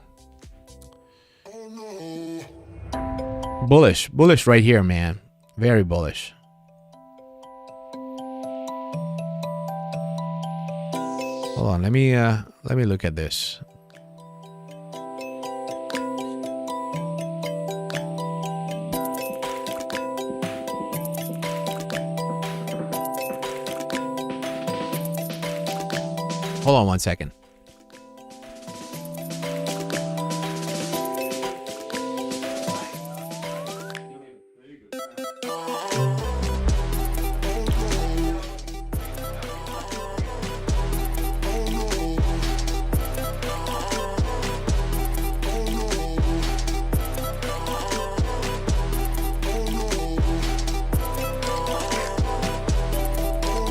Bullish right here, man. Very bullish. Hold on, let me look at this. Hold on one second.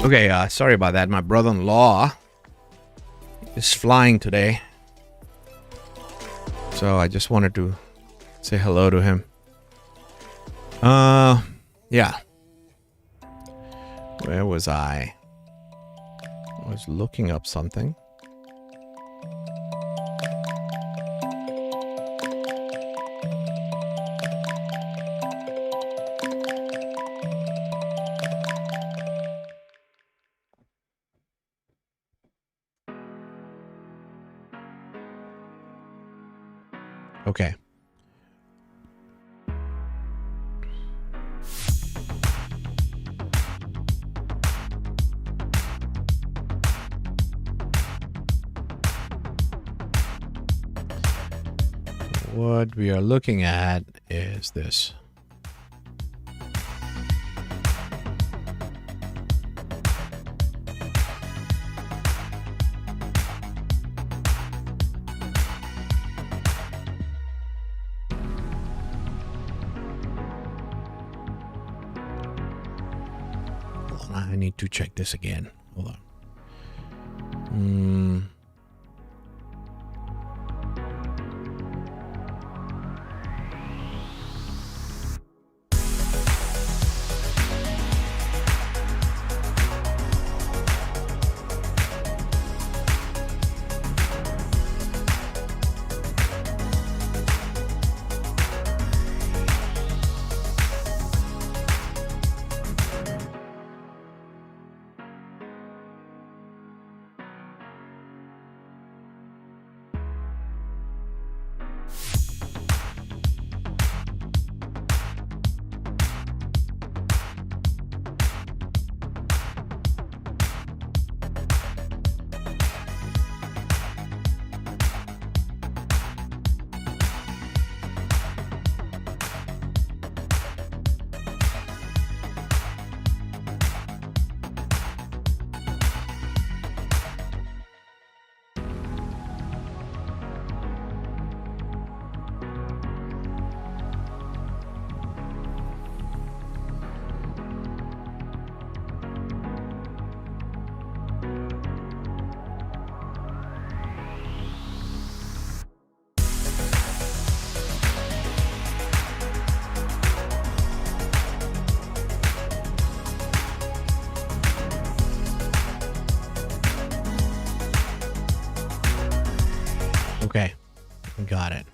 Okay, sorry about that. My brother-in-law is flying today, so I just wanted to say hello to him. Yeah. Where was I? I was looking up something. Okay. What we are looking at is this. I need to check this again. Hold on. Okay, got it.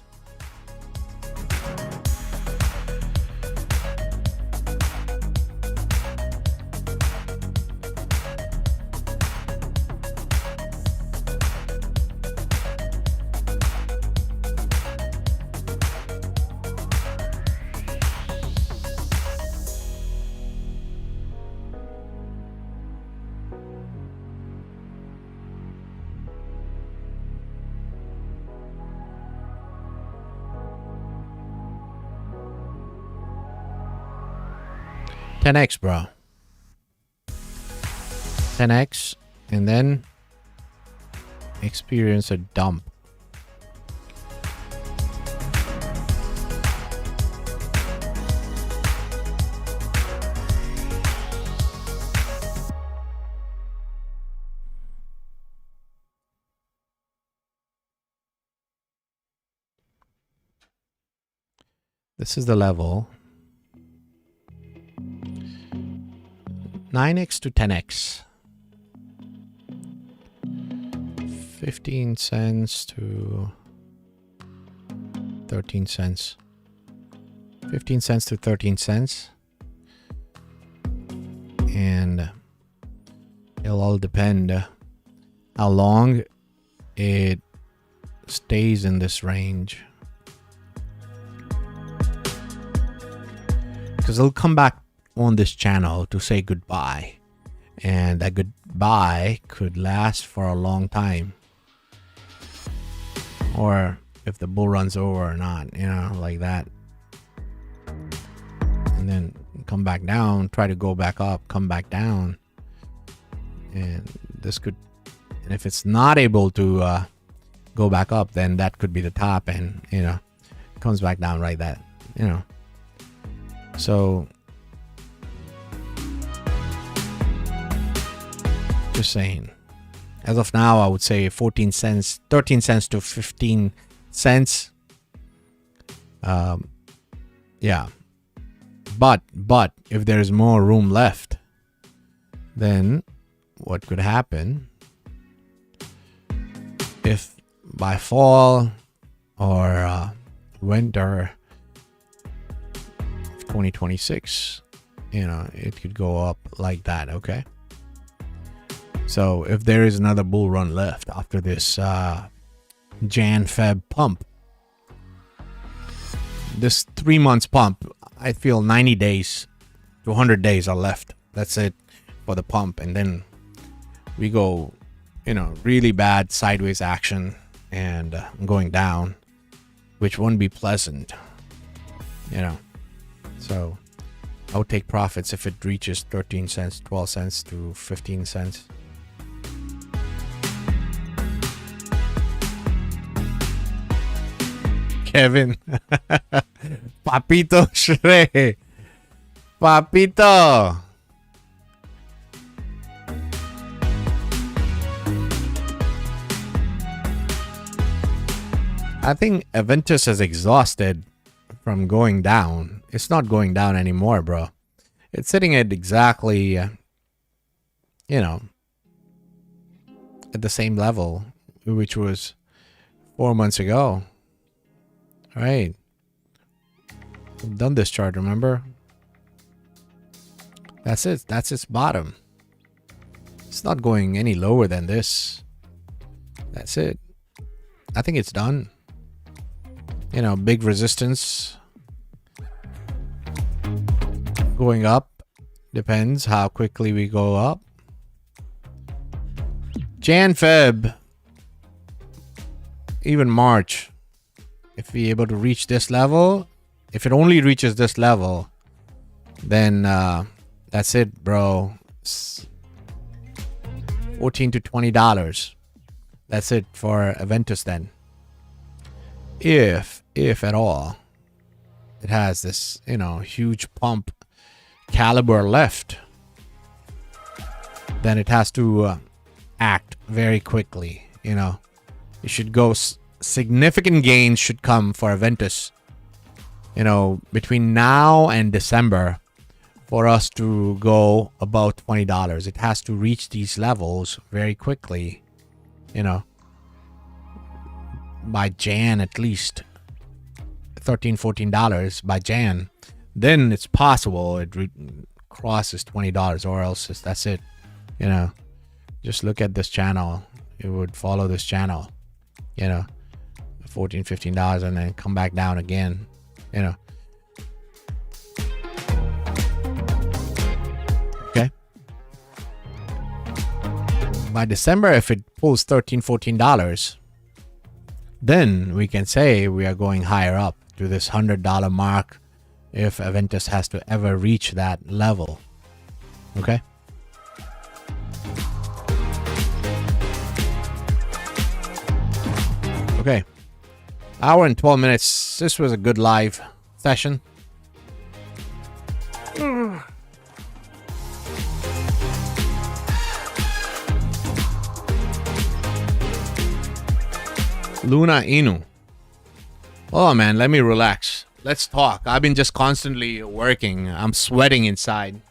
$10x, bro. 10x, and then experience a dump. This is the level. 9x to 10x. 15 cents to 13 cents. 15 cents to 13 cents. And it'll all depend how long it stays in this range. Because it'll come back on this channel to say goodbye, and that goodbye could last for a long time, or if the bull runs over or not, you know, like that, and then come back down, try to go back up, come back down, and this could, and if it's not able to go back up, then that could be the top, and you know, it comes back down right that, you know. So just saying, as of now, I would say 14 cents, 13 cents to 15 cents. Yeah, but if there's more room left, then what could happen if by fall or winter 2026, you know, it could go up like that. Okay, so if there is another bull run left after this Jan-Feb pump, this 3 months pump, I feel 90 days to 100 days are left. That's it for the pump, and then we go, you know, really bad sideways action and going down, which won't be pleasant, you know. So I would take profits if it reaches 13 cents, 12 cents to 15 cents. Kevin. Papito Shre. Papito. I think Aventus is exhausted from going down. It's not going down anymore, bro. It's sitting at exactly, you know, at the same level, which was 4 months ago. All right. We've done this chart, remember? That's it. That's its bottom. It's not going any lower than this. That's it. I think it's done. You know, big resistance. Going up. Depends how quickly we go up. Jan, Feb. Even March. If we're able to reach this level. If it only reaches this level. Then that's it, bro. $14 to $20. That's it for Aventus then. If at all, it has this, you know, huge pump caliber left, then it has to act very quickly. You know, it should go. Significant gains should come for Aventus. You know, between now and December. For us to go about $20, it has to reach these levels very quickly, you know, by Jan at least, $13, $14 by Jan. Then it's possible it crosses $20, or else that's it, you know. Just look at this channel. It would follow this channel, you know, $14, $15, and then come back down again, you know. By December, if it pulls $13, $14, then we can say we are going higher up to this $100 mark if Aventus has to ever reach that level. Okay? Okay. Hour and 12 minutes. This was a good live session. Luna Inu. Oh man, let me relax. Let's talk. I've been just constantly working. I'm sweating inside.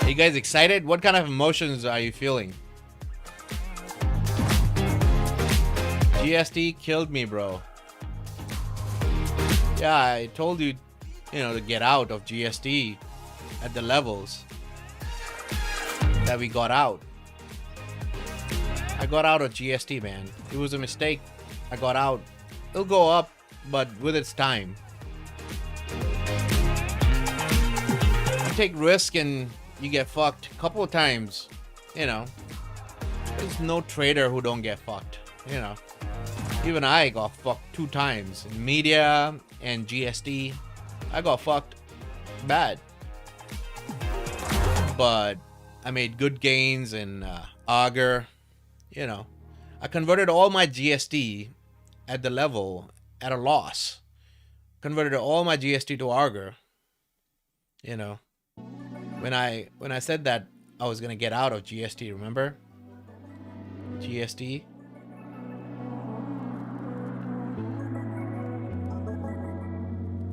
You guys excited? What kind of emotions are you feeling? GST killed me, bro. Yeah, I told you, you know, to get out of GST at the levels that we got out. I got out of GST, man. It was a mistake. I got out. It'll go up, but with its time. You take risk and you get fucked a couple of times, you know. There's no trader who don't get fucked, you know. Even I got fucked 2 times in media and GST. I got fucked bad, but I made good gains in Augur. You know, I converted all my GST at the level at a loss. Converted all my GST to Augur. You know. When I said that I was gonna get out of GST, remember? GST.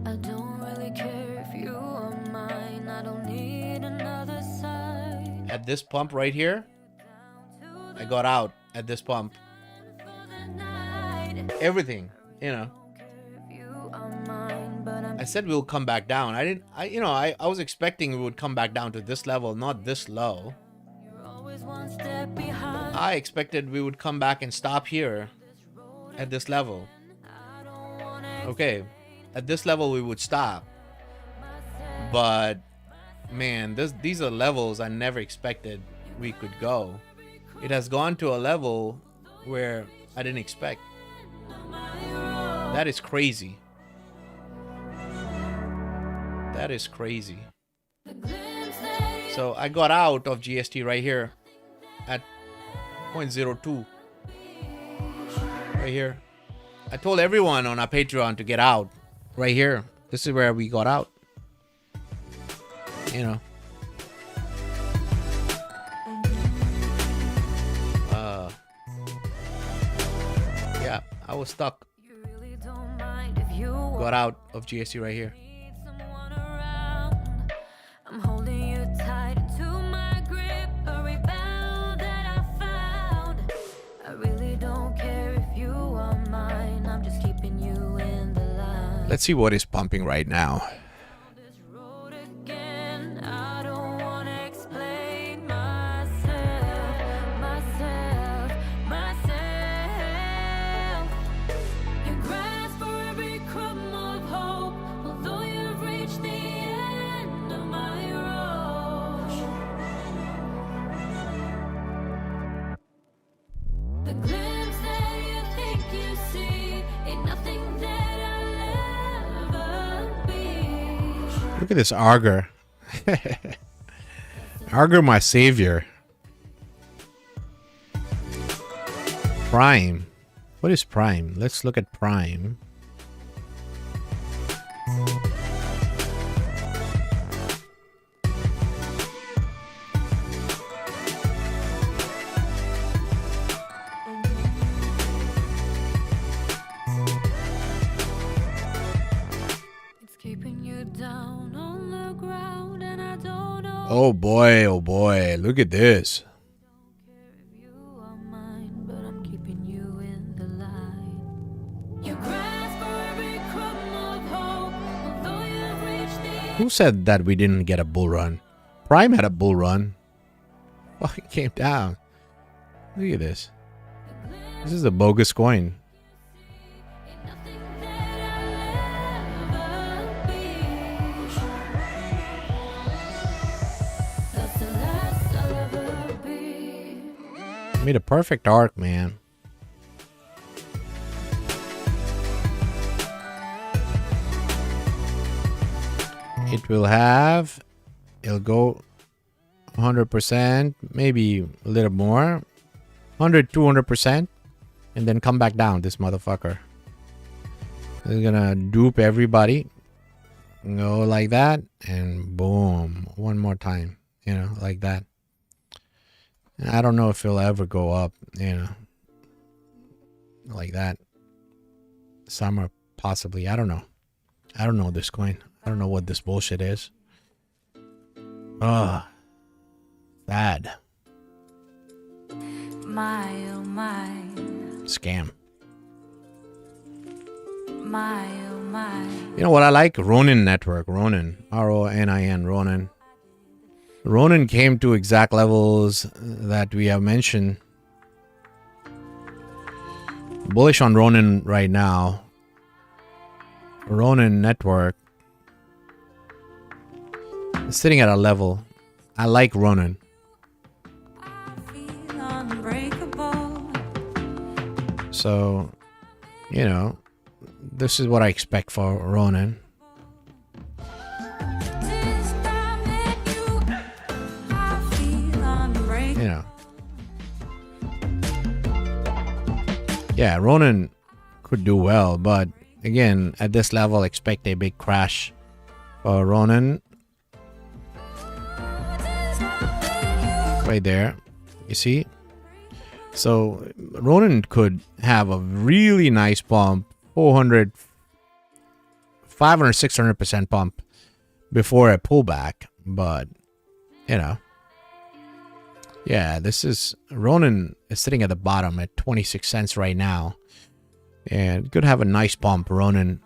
I don't really care if you are mine. I don't need another side. At this pump right here, I got out at this pump. Everything, you know. I said we'll come back down. I was expecting we would come back down to this level, not this low. I expected we would come back and stop here at this level. Okay, at this level we would stop. But man, these are levels I never expected we could go. It has gone to a level where I didn't expect. That is crazy. That is crazy. So I got out of GST right here at 0.02 right here. I told everyone on our Patreon to get out right here. This is where we got out. You know. Yeah, I was stuck. Got out of GSC right here. I'm holding you tight to my grip, a rebound that I found. I really don't care if you are mine. I'm just keeping you in the line. Let's see what is pumping right now. Look at this Augur. Augur, my savior. Prime. What is Prime? Let's look at Prime. Oh boy, look at this. Who said that we didn't get a bull run? Prime had a bull run. Fucking came down. Look at this. This is a bogus coin. Made a perfect arc, man. It will have, it'll go 100%, maybe a little more, 100, 200%, and then come back down, this motherfucker. It's gonna dupe everybody, go like that, and boom, one more time, you know, like that. I don't know if it'll ever go up, you know, like that. Summer, possibly. I don't know. I don't know this coin. I don't know what this bullshit is. Ugh. Bad. My, oh my. Scam. My, oh my. You know what I like? Ronin Network. Ronin. R-O-N-I-N. Ronin. Ronin came to exact levels that we have mentioned. Bullish on Ronin right now. Ronin Network is sitting at a level. I like Ronin. So, you know, this is what I expect for Ronin. You know. Yeah, Ronin could do well, but again, at this level, expect a big crash for Ronin. Right there. You see? So, Ronin could have a really nice pump, 400, 500, 600% pump before a pullback, but, you know. Yeah, this is Ronin is sitting at the bottom at 26 cents right now. And it could have a nice pump, Ronin.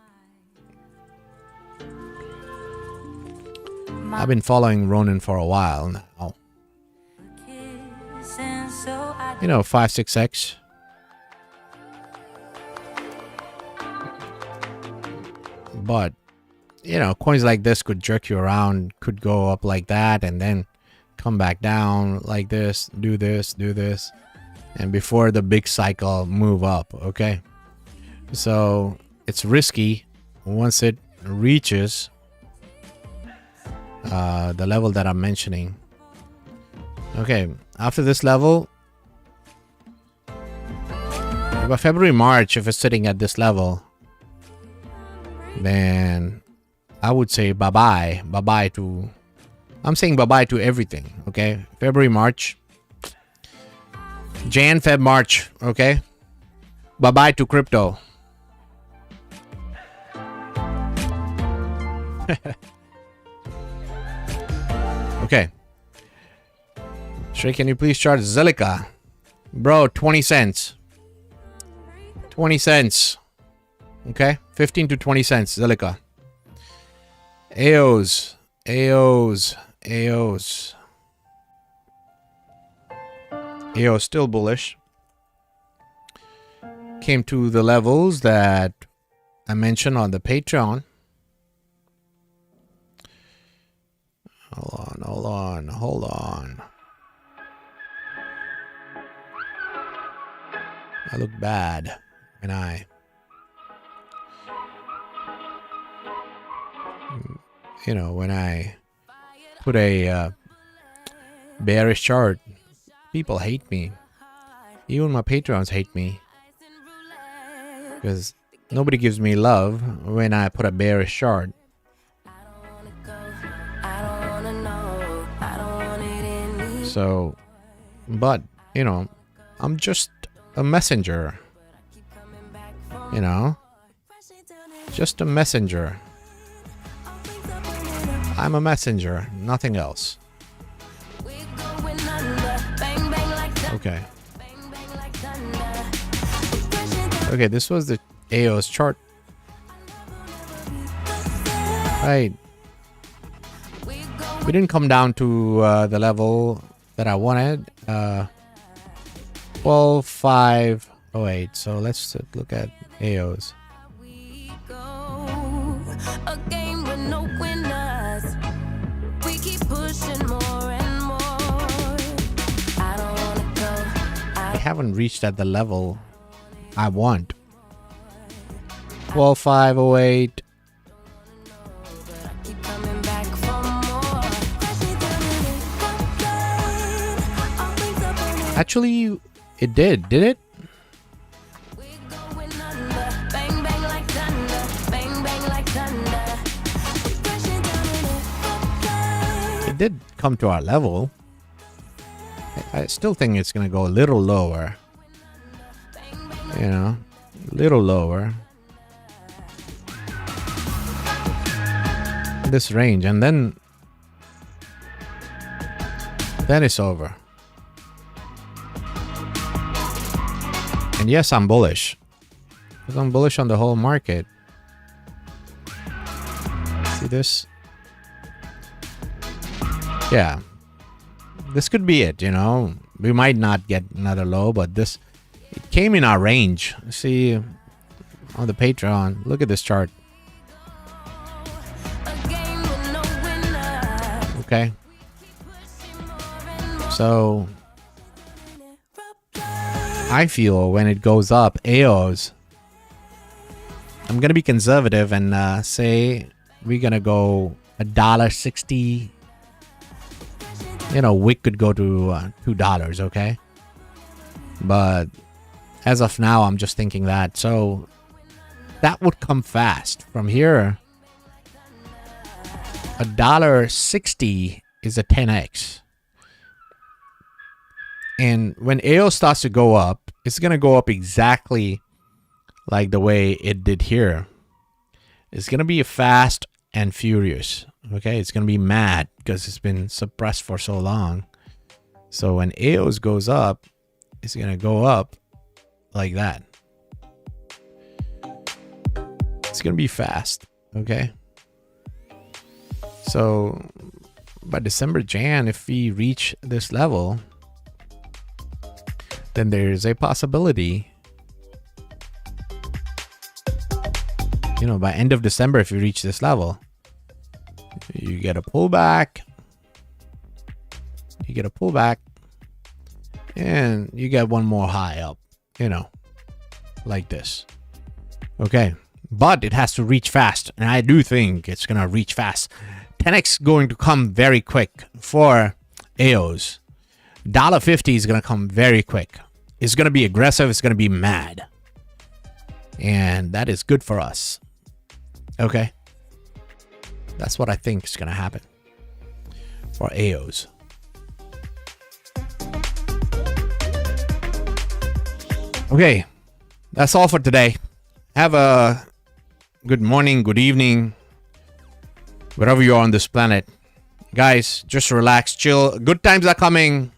I've been following Ronin for a while now. You know, 5, 6x. But, you know, coins like this could jerk you around, could go up like that, and then come back down like this, do this, and before the big cycle move up. Okay, so it's risky once it reaches the level that I'm mentioning. Okay, after this level, But February, March, if it's sitting at this level, then I would say bye-bye. Bye-bye to... I'm saying bye-bye to everything, okay? February, March. Jan, Feb, March, okay? Bye-bye to crypto. Okay. Shrey, can you please charge Zilliqa? Bro, 20 cents. 20 cents. Okay? 15 to 20 cents, Zilliqa. AOs. AOs. AOs. AOs still bullish. Came to the levels that I mentioned on the Patreon. Hold on. I look bad when I... You know, when I put a bearish chart, people hate me. Even my Patreons hate me. Because nobody gives me love when I put a bearish chart. So, but, you know, I'm just a messenger. You know? Just a messenger. I'm a messenger, nothing else. Okay. Okay, this was the AOS chart. Right. We didn't come down to the level that I wanted. 12,508. So let's look at AOS. I haven't reached at the level I want. 12,508. Actually, it did it? It did come to our level. I still think it's gonna go a little lower. You know, a little lower. This range, and then it's over. And yes, I'm bullish. Because I'm bullish on the whole market. See this? Yeah. This could be it, you know. We might not get another low, but this... It came in our range. See, on the Patreon. Look at this chart. Okay. So... I feel when it goes up, AOs, I'm gonna be conservative and say we're gonna go $1.60. You know, WIC could go to $2, okay? But as of now, I'm just thinking that. So that would come fast. From here, $1.60 is a 10x. And when AO starts to go up, it's going to go up exactly like the way it did here. It's going to be fast and furious. Okay, it's going to be mad because it's been suppressed for so long. So when AOS goes up, it's going to go up like that. It's going to be fast. Okay. So by December, Jan, if we reach this level, then there's a possibility, you know, by end of December, if you reach this level, you get a pullback, and you get one more high up, you know, like this. Okay, but it has to reach fast, and I do think it's gonna reach fast. 10x going to come very quick for AOs. $1.50 is gonna come very quick. It's gonna be aggressive. It's gonna be mad. And that is good for us. Okay. That's what I think is going to happen for AOs. Okay. That's all for today. Have a good morning, good evening, wherever you are on this planet. Guys, just relax, chill. Good times are coming.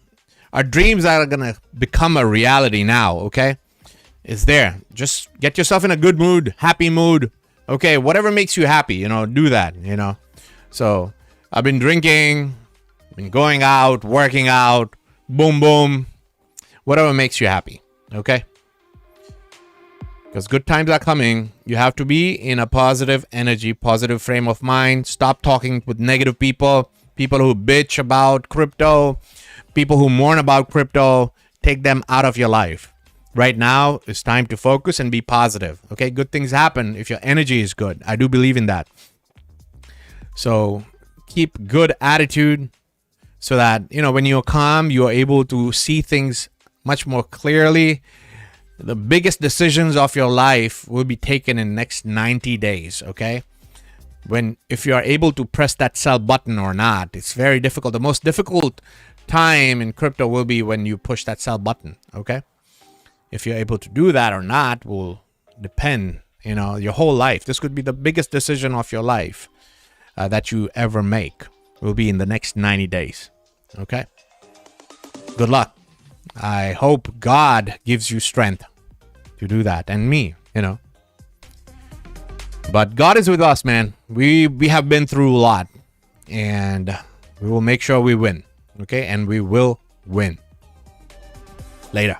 Our dreams are going to become a reality now, okay? It's there. Just get yourself in a good mood, happy mood. Okay, whatever makes you happy, you know, do that, you know. So, I've been drinking, been going out, working out, boom, boom. Whatever makes you happy, okay? Because good times are coming. You have to be in a positive energy, positive frame of mind. Stop talking with negative people, people who bitch about crypto, people who mourn about crypto. Take them out of your life. Right now, it's time to focus and be positive. Okay, good things happen if your energy is good. I do believe in that. So keep good attitude so that, you know, when you're calm, you're able to see things much more clearly. The biggest decisions of your life will be taken in the next 90 days, okay? If you are able to press that sell button or not, it's very difficult. The most difficult time in crypto will be when you push that sell button, okay? If you're able to do that or not will depend, you know, your whole life. This could be the biggest decision of your life that you ever make. Will be in the next 90 days. Okay? Good luck. I hope God gives you strength to do that. And me, you know. But God is with us, man. We have been through a lot. And we will make sure we win. Okay? And we will win. Later.